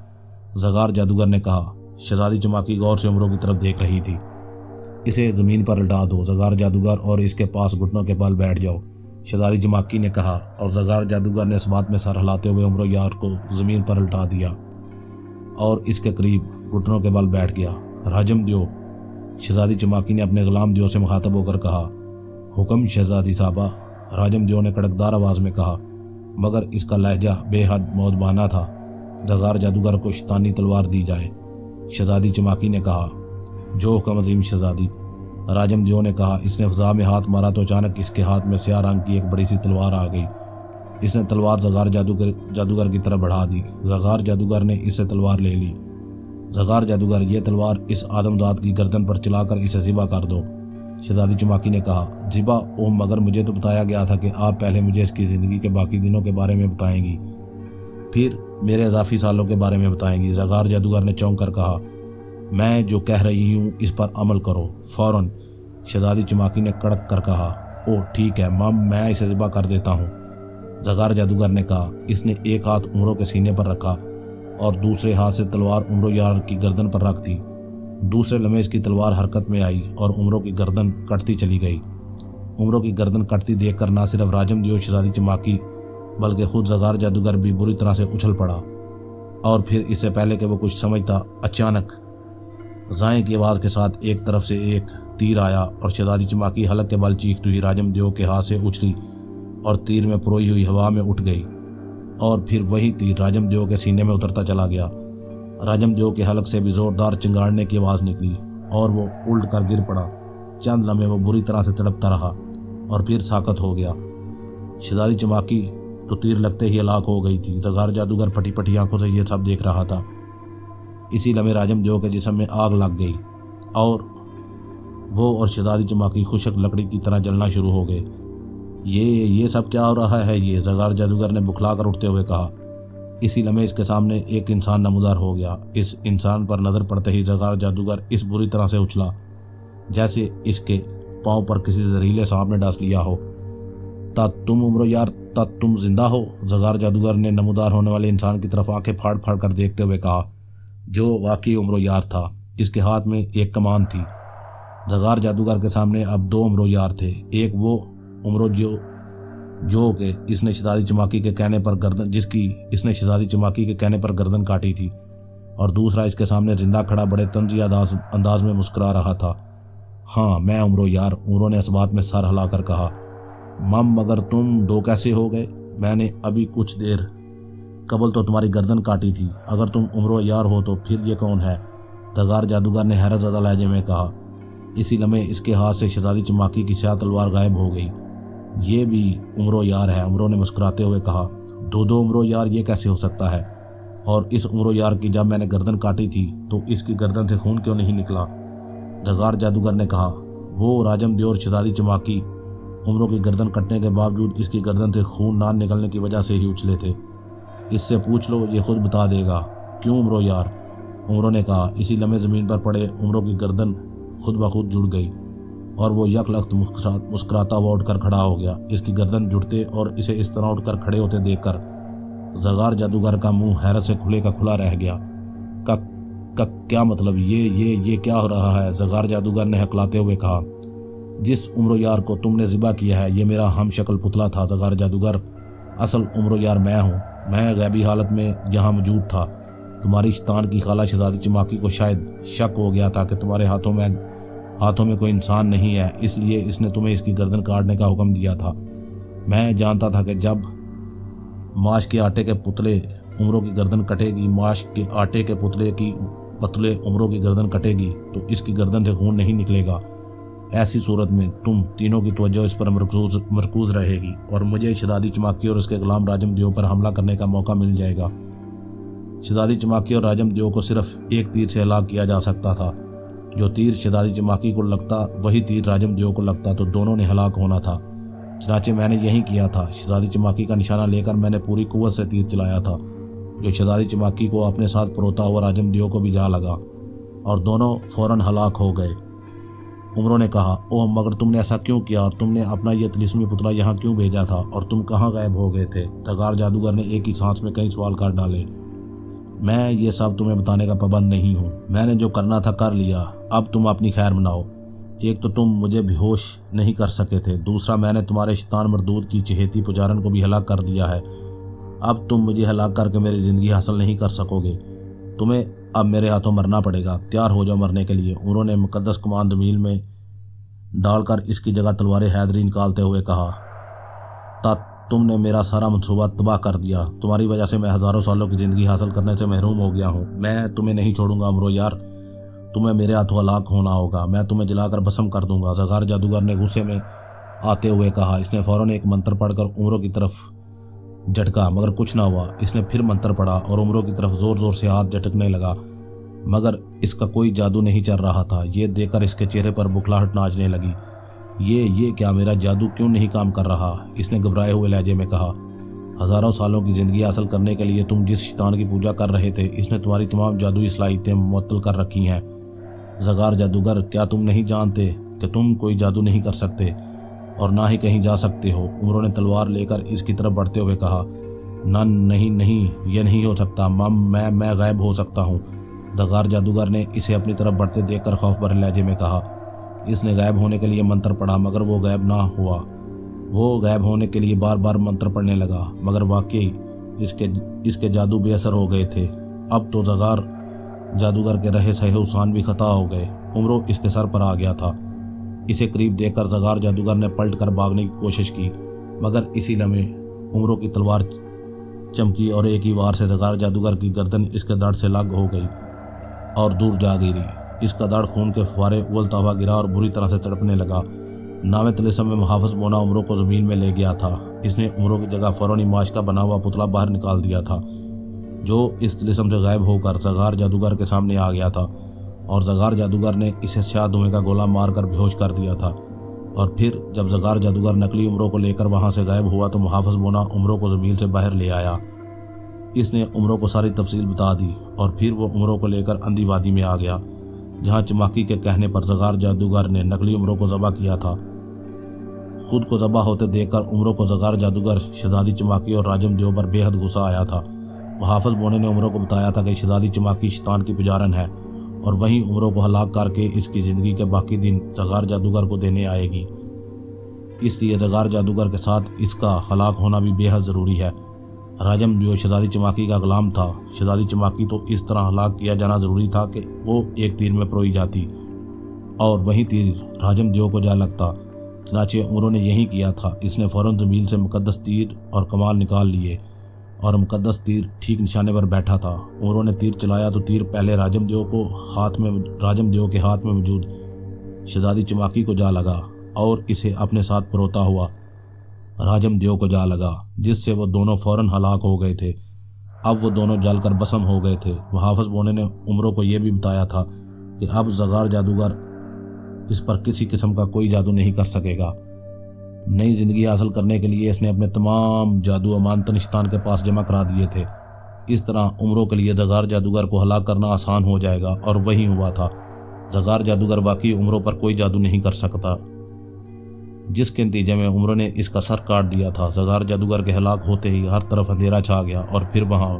زغار جادوگر نے کہا۔ شہزادی چماکی غور سے عمرو کی طرف دیکھ رہی تھی۔ اسے زمین پر لٹا دو زغار جادوگر اور اس کے پاس گھٹنوں کے بل بیٹھ جاؤ، شہزادی چماکی نے کہا، اور زغار جادوگر نے اس بات میں سر ہلاتے ہوئے عمرو یار کو زمین پر لٹا دیا اور اس کے قریب گھٹنوں کے بل بیٹھ گیا۔ راجم دیو، شہزادی چماکی نے اپنے غلام دیو سے مخاطب ہو کر کہا۔ حکم شہزادی صاحبہ، راجم دیو نے کڑکدار آواز میں کہا، مگر اس کا لہجہ بے حد مؤدبانہ تھا۔ زغار جادوگر کو شیطانی تلوار دی جائے، شہزادی چماکی نے کہا۔ جو حکم عظیم شہزادی، راجم دیو نے کہا۔ اس نے فضا میں ہاتھ مارا تو اچانک اس کے ہاتھ میں سیاہ رنگ کی ایک بڑی سی تلوار آ گئی۔ اس نے تلوار زغار جادوگر کی طرف بڑھا دی۔ زغار جادوگر نے اس سے تلوار لے لی۔ زغار جادوگر، یہ تلوار اس آدم ذات کی گردن پر چلا کر اسے ذبح کر دو۔ شہزادی چماکی نے کہا، ذبح؟ اوہ، مگر مجھے تو بتایا گیا تھا کہ آپ پہلے مجھے اس کی زندگی کے باقی دنوں کے بارے میں بتائیں گی، پھر میرے اضافی سالوں کے بارے میں بتائیں گی۔ زغار جادوگر نے چونک کر کہا، میں جو کہہ رہی ہوں اس پر عمل کرو فوراً۔ شہزادی چماکی نے کڑک کر کہا، اوہ ٹھیک ہے مم، میں اسے ذبح کر دیتا ہوں۔ زغار جادوگر نے کہا۔ اس نے ایک ہاتھ عمرو کے سینے پر رکھا اور دوسرے ہاتھ سے تلوار عمرو یار کی گردن پر رکھ دی۔ دوسرے لمحے اس کی تلوار حرکت میں آئی اور عمرو کی گردن کٹتی چلی گئی۔ عمرو کی گردن کٹتی دیکھ کر نہ صرف راجم دیو شہزادی چماکی بلکہ خود زغار جادوگر بھی بری طرح سے اچھل پڑا، اور پھر اس سے پہلے کہ وہ کچھ سمجھتا اچانک زائیں کی آواز کے ساتھ ایک طرف سے ایک تیر آیا اور شہزادی چماکی حلق کے بل چیختی ہوئی راجم دیو کے ہاتھ سے اچھلی اور تیر میں پروئی ہوئی ہوا میں اٹھ گئی، اور پھر وہی تیر راجم دیو کے سینے میں اترتا چلا گیا۔ راجم دیو کے حلق سے بھی زوردار چنگاڑنے کی آواز نکلی اور وہ الٹ کر گر پڑا۔ چند لمحے وہ بری طرح سے تڑپتا رہا اور پھر ساکت ہو گیا۔ شہزادی چماکی تو تیر لگتے ہی ہلاک ہو گئی تھی۔ زغار جادوگر پھٹی پھٹی آنکھوں سے یہ سب دیکھ رہا تھا۔ اسی لمحے راجم دیو کے جسم میں آگ لگ گئی اور وہ اور شہزادی چماکی خشک لکڑی کی طرح جلنا شروع ہو گئے۔ یہ سب کیا ہو رہا ہے؟ یہ زغار جادوگر نے بکھلا کر اٹھتے ہوئے کہا۔ اسی لمحے اس کے سامنے ایک انسان نمودار ہو گیا۔ اس انسان پر نظر پڑتے ہی زغار جادوگر اس بری طرح سے اچھلا جیسے اس کے پاؤں پر کسی زہریلے سانپ نے ڈس لیا ہو۔ تا تم عمرو یار، تا تم زندہ ہو؟ زغار جادوگر نے نمودار ہونے والے انسان کی طرف آنکھیں پھاڑ پھاڑ کر دیکھتے ہوئے کہا، جو واقعی عمرو یار تھا۔ اس کے ہاتھ میں ایک کمان تھی۔ زغار جادوگر کے سامنے اب دو عمرو یار تھے، ایک وہ عمرو جو کہ اس نے شہزادی چماکی کے کہنے پر گردن جس کی اس نے شہزادی چماکی کے کہنے پر گردن کاٹی تھی، اور دوسرا اس کے سامنے زندہ کھڑا بڑے طنزیہ انداز میں مسکرا رہا تھا۔ ہاں میں عمرو یار، عمرو نے اس بات میں سر ہلا کر کہا۔ مم، مگر تم دو کیسے ہو گئے؟ میں نے ابھی کچھ دیر قبل تو تمہاری گردن کاٹی تھی۔ اگر تم عمرو یار ہو تو پھر یہ کون ہے؟ زغار جادوگر نے حیرت زدہ لہجے میں کہا۔ اسی لمحے اس کے ہاتھ سے شہزادی چماکی کی سیاہ تلوار غائب ہو گئی۔ یہ بھی عمرو یار ہے، عمرو نے مسکراتے ہوئے کہا۔ دو عمرو یار، یہ کیسے ہو سکتا ہے؟ اور اس عمرو یار کی جب میں نے گردن کاٹی تھی تو اس کی گردن سے خون کیوں نہیں نکلا؟ زغار جادوگر نے کہا۔ وہ راجم دیو اور شہزادی چماکی عمرو کی گردن کٹنے کے باوجود اس کی گردن سے خون نہ نکلنے کی وجہ سے ہی اچھلے تھے۔ اس سے پوچھ لو، یہ خود بتا دے گا۔ کیوں عمرو یار؟ عمرو نے کہا۔ اسی لمحے زمین پر پڑے عمرو کی گردن خود بخود جڑ گئی اور وہ یک لخت مسکراتا ہوا اٹھ کر کھڑا ہو گیا۔ اس کی گردن جڑتے اور اسے اس طرح اٹھ کر کھڑے ہوتے دیکھ کر زغار جادوگر کا منہ حیرت سے کھلے کا کھلا رہ گیا۔ کیا مطلب؟ یہ کیا ہو رہا ہے؟ زغار جادوگر نے ہکلاتے ہوئے کہا۔ جس عمرو یار کو تم نے ذبح کیا ہے یہ میرا ہم شکل پتلا تھا زغار جادوگر۔ اصل عمرو یار میں ہوں۔ میں غیبی حالت میں یہاں موجود تھا۔ تمہاری شیطان کی خالہ شہزادی چماکی کو شاید شک ہو گیا تھا کہ تمہارے ہاتھوں میں کوئی انسان نہیں ہے، اس لیے اس نے تمہیں اس کی گردن کاٹنے کا حکم دیا تھا۔ میں جانتا تھا کہ جب ماش کے آٹے کے پتلے عمرو کی گردن کٹے گی، ماش کے آٹے کے پتلے عمرو کی گردن کٹے گی تو اس کی گردن سے خون نہیں نکلے گا۔ ایسی صورت میں تم تینوں کی توجہ اس پر مرکوز رہے گی اور مجھے شہزادی چماکی اور اس کے غلام راجم دیو پر حملہ کرنے کا موقع مل جائے گا۔ شہزادی چماکی اور راجم دیو کو صرف ایک تیر سے ہلاک کیا جا سکتا تھا۔ جو تیر شہزادی چماکی کو لگتا وہی تیر راجم دیو کو لگتا تو دونوں نے ہلاک ہونا تھا۔ چنانچہ میں نے یہی کیا تھا۔ شہزادی چماکی کا نشانہ لے کر میں نے پوری قوت سے تیر چلایا تھا جو شہزادی چماکی کو اپنے ساتھ پروتا ہوا راجم دیو کو بھی جا لگا اور دونوں فوراً ہلاک ہو گئے۔ عمرو نے کہا، اوہ مگر تم نے ایسا کیوں کیا اور تم نے اپنا یہ طلسمی پتلا یہاں کیوں بھیجا تھا اور تم کہاں غائب ہو گئے تھے؟ زغار جادوگر نے ایک ہی سانس میں کئی سوال کر ڈالے۔ میں یہ سب تمہیں بتانے کا پابند نہیں ہوں۔ میں نے جو کرنا تھا کر لیا، اب تم اپنی خیر مناؤ۔ ایک تو تم مجھے بے ہوش نہیں کر سکے تھے، دوسرا میں نے تمہارے شیطان مردود کی چہیتی پجارن کو بھی ہلاک کر دیا ہے۔ اب تم مجھے ہلاک کر کے میری زندگی حاصل نہیں کر سکو گے۔ تمہیں اب میرے ہاتھوں مرنا پڑے گا۔ تیار ہو جاؤ مرنے کے لیے۔ انہوں نے مقدس کمان زمین میں ڈال کر اس کی جگہ تلوار حیدری نکالتے ہوئے کہا، تم نے میرا سارا منصوبہ تباہ کر دیا۔ تمہاری وجہ سے میں ہزاروں سالوں کی زندگی حاصل کرنے سے محروم ہو گیا ہوں۔ میں تمہیں نہیں چھوڑوں گا عمرو یار۔ تمہیں میرے ہاتھوں ہلاک ہونا ہوگا، میں تمہیں جلا کر بھسم کر دوں گا۔ زغار جادوگر نے غصے میں آتے ہوئے کہا۔ اس نے فوراً ایک منتر پڑھ کر عمروں کی طرف جھٹکا مگر کچھ نہ ہوا۔ اس نے پھر منتر پڑھا اور عمروں کی طرف زور زور سے ہاتھ جھٹکنے لگا مگر اس کا کوئی جادو نہیں چل رہا تھا۔ یہ دیکھ کر اس کے چہرے پر بکھلاہٹ ناچنے لگی۔ یہ کیا، میرا جادو کیوں نہیں کام کر رہا؟ اس نے گھبرائے ہوئے لہجے میں کہا۔ ہزاروں سالوں کی زندگی حاصل کرنے کے لیے تم جس شیطان کی پوجا کر رہے تھے، اس نے تمہاری تمام جادوئی صلاحیتیں معطل کر رکھی ہیں۔ زغار جادوگر، کیا تم نہیں جانتے کہ تم کوئی جادو نہیں کر سکتے اور نہ ہی کہیں جا سکتے ہو؟ عمروں نے تلوار لے کر اس کی طرف بڑھتے ہوئے کہا۔ نہیں، یہ نہیں ہو سکتا۔ میں غائب ہو سکتا ہوں۔ زغار جادوگر نے اسے اپنی طرف بڑھتے دیکھ کر خوف بھرے لہجے میں کہا۔ اس نے غائب ہونے کے لیے منتر پڑھا مگر وہ غائب نہ ہوا۔ وہ غائب ہونے کے لیے بار بار منتر پڑھنے لگا مگر واقعی اس کے جادو بے اثر ہو گئے تھے۔ اب تو زغار جادوگر کے رہے سہے حسان بھی خطا ہو گئے۔ عمروں اس کے سر پر آ گیا تھا۔ اسے قریب دیکھ کر زغار جادوگر نے پلٹ کر بھاگنے کی کوشش کی مگر اسی لمحے عمروں کی تلوار چمکی اور ایک ہی وار سے زغار جادوگر کی گردن اس کے دڑ سے لگ ہو گئی اور دور جا گری۔ اس کا دڑ خون کے فوارے اولتا ہوا گرا اور بری طرح سے تڑپنے لگا۔ نام طلسم میں محافظ بونا عمروں کو زمین میں لے گیا تھا۔ اس نے عمروں کی جگہ فوراً ماش کا بنا ہوا پتلا باہر نکال دیا تھا جو اس طلسم سے غائب ہو کر زغار جادوگر کے سامنے آ گیا تھا اور زغار جادوگر نے اسے سیاہ دھوئیں کا گولا مار کر بے ہوش کر دیا تھا۔ اور پھر جب زغار جادوگر نقلی عمروں کو لے کر وہاں سے غائب ہوا تو محافظ بونا عمروں کو زمین سے باہر لے آیا۔ اس نے عمروں کو ساری تفصیل بتا دی اور پھر وہ عمروں کو لے کر اندھی وادی میں آ گیا جہاں چماکی کے کہنے پر زغار جادوگر نے نقلی عمروں کو ذبح کیا تھا۔ خود کو ذبح ہوتے دیکھ کر عمروں کو زغار جادوگر، شہزادی چماکی اور راجم دیو پر بے حد غصہ آیا تھا۔ محافظ بونے نے عمروں کو بتایا تھا کہ شہزادی چماکی شیطان کی پجارن ہے اور وہیں عمروں کو ہلاک کر کے اس کی زندگی کے باقی دن زغار جادوگر کو دینے آئے گی۔ اس لیے زغار جادوگر کے ساتھ اس کا ہلاک ہونا بھی بے حد ضروری ہے۔ راجم دیو شہزادی چماکی کا غلام تھا۔ شہزادی چماکی تو اس طرح ہلاک کیا جانا ضروری تھا کہ وہ ایک تیر میں پروئی جاتی اور وہی تیر راجم دیو کو جا لگتا۔ چنانچہ عمروں نے یہی کیا تھا۔ اس نے فوراً زمین سے مقدس تیر اور کمال نکال لیے اور مقدس تیر ٹھیک نشانے پر بیٹھا تھا۔ عمروں نے تیر چلایا تو تیر پہلے راجم دیو کے ہاتھ میں موجود شہزادی چماکی کو جا لگا اور اسے اپنے ساتھ پروتا ہوا راجم دیو کو جا لگا جس سے وہ دونوں فوراً ہلاک ہو گئے تھے۔ اب وہ دونوں جل کر بھسم ہو گئے تھے۔ محافظ بونے نے عمروں کو یہ بھی بتایا تھا کہ اب زغار جادوگر اس پر کسی قسم کا کوئی جادو نہیں کر سکے گا۔ نئی زندگی حاصل کرنے کے لیے اس نے اپنے تمام جادو امانتاً شیطان کے پاس جمع کرا دیے تھے۔ اس طرح عمروں کے لیے زغار جادوگر کو ہلاک کرنا آسان ہو جائے گا اور وہی ہوا تھا۔ زغار جادوگر واقعی عمروں پر کوئی جادو نہیں کر سکتا جس کے نتیجے میں عمروں نے اس کا سر کاٹ دیا تھا۔ زغار جادوگر کے ہلاک ہوتے ہی ہر طرف اندھیرا چھا گیا اور پھر وہاں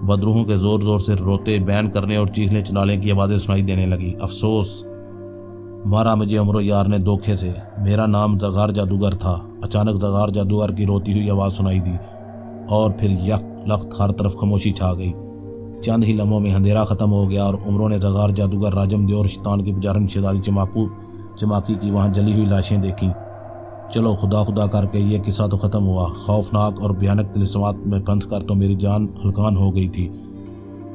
بدروحوں کے زور زور سے روتے، بین کرنے اور چیخنے چلانے کی آوازیں سنائی دینے لگی۔ افسوس مارا مجھے عمرو یار نے دھوکے سے، میرا نام زغار جادوگر تھا۔ اچانک زغار جادوگر کی روتی ہوئی آواز سنائی دی اور پھر یک لخت ہر طرف خاموشی چھا گئی۔ چند ہی لمحوں میں اندھیرا ختم ہو گیا اور عمروں نے زغار جادوگر، راجم دیو اور شیطان کی پجارن شہزادی چماکی کی وہاں جلی ہوئی لاشیں دیکھی۔ چلو خدا خدا کر کے یہ قصہ تو ختم ہوا۔ خوفناک اور بھیانک طلسمات میں پھنس کر تو میری جان ہلکان ہو گئی تھی۔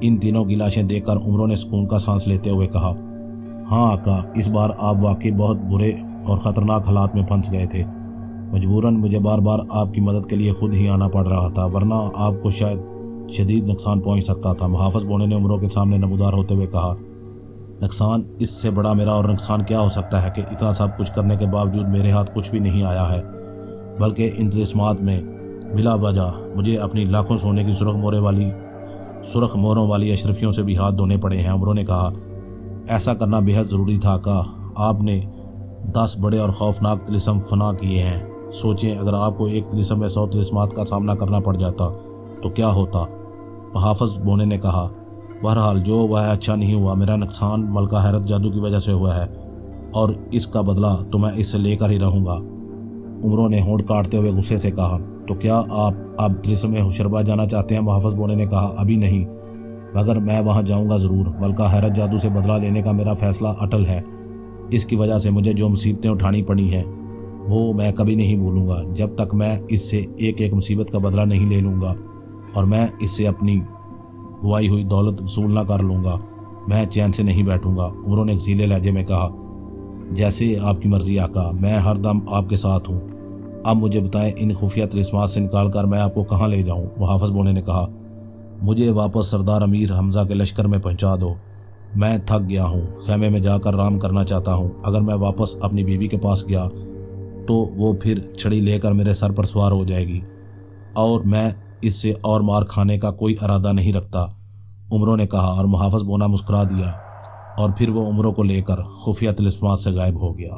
ان تینوں کی لاشیں دیکھ کر عمروں نے سکون کا سانس لیتے ہوئے کہا، ہاں آقا، اس بار آپ واقعی بہت برے اور خطرناک حالات میں پھنس گئے تھے۔ مجبوراً مجھے بار بار آپ کی مدد کے لیے خود ہی آنا پڑ رہا تھا، ورنہ آپ کو شاید شدید نقصان پہنچ سکتا تھا۔ محافظ بونے نے عمروں کے سامنے نمودار ہوتے ہوئے کہا، نقصان؟ اس سے بڑا میرا اور نقصان کیا ہو سکتا ہے کہ اتنا سب کچھ کرنے کے باوجود میرے ہاتھ کچھ بھی نہیں آیا ہے، بلکہ ان طلسمات میں بلا وجہ مجھے اپنی لاکھوں سونے کی سرخ موروں والی اشرفیوں سے بھی ہاتھ دھونے پڑے ہیں۔ عمروں نے کہا، ایسا کرنا بے حد ضروری تھا آقا۔ آپ نے 10 بڑے اور خوفناک طلسم فنا کیے ہیں۔ سوچیں اگر آپ کو ایک طلسم میں 100 طلسمات کا سامنا کرنا پڑ جاتا تو کیا ہوتا؟ محافظ بونے نے کہا، بہرحال جو ہوا ہے اچھا نہیں ہوا۔ میرا نقصان ملکہ حیرت جادو کی وجہ سے ہوا ہے اور اس کا بدلہ تو میں اس سے لے کر ہی رہوں گا۔ عمروں نے ہونٹ کاٹتے ہوئے غصے سے کہا، تو کیا آپ طلسم ہوشربا جانا چاہتے ہیں؟ محافظ بونے نے کہا، ابھی نہیں، مگر میں وہاں جاؤں گا ضرور۔ ملکہ حیرت جادو سے بدلہ لینے کا میرا فیصلہ اٹل ہے۔ اس کی وجہ سے مجھے جو مصیبتیں اٹھانی پڑی ہیں وہ میں کبھی نہیں بھولوں گا جب تک میں اس سے ایک ایک مصیبت کا بدلہ نہیں لے لوں گا اور میں اس سے اپنی گوائی ہوئی دولت وصول نہ کر لوں گا۔ میں چین سے نہیں بیٹھوں گا۔ عمروں نے ایک ذیلے لہجے میں کہا، جیسے آپ کی مرضی آقا، میں ہر دم آپ کے ساتھ ہوں۔ اب مجھے بتائیں ان خفیہ طلسمات سے نکال کر میں آپ کو کہاں لے جاؤں؟ محافظ بونے نے کہا، مجھے واپس سردار امیر حمزہ کے لشکر میں پہنچا دو۔ میں تھک گیا ہوں، خیمے میں جا کر آرام کرنا چاہتا ہوں۔ اگر میں واپس اپنی بیوی کے پاس گیا تو وہ پھر چھڑی لے کر میرے سر پر سوار ہو جائے گی، اور میں اس سے اور مار کھانے کا کوئی ارادہ نہیں رکھتا، عمروں نے کہا، اور محافظ بونا مسکرا دیا، اور پھر وہ عمروں کو لے کر خفیہ طلسمات سے غائب ہو گیا۔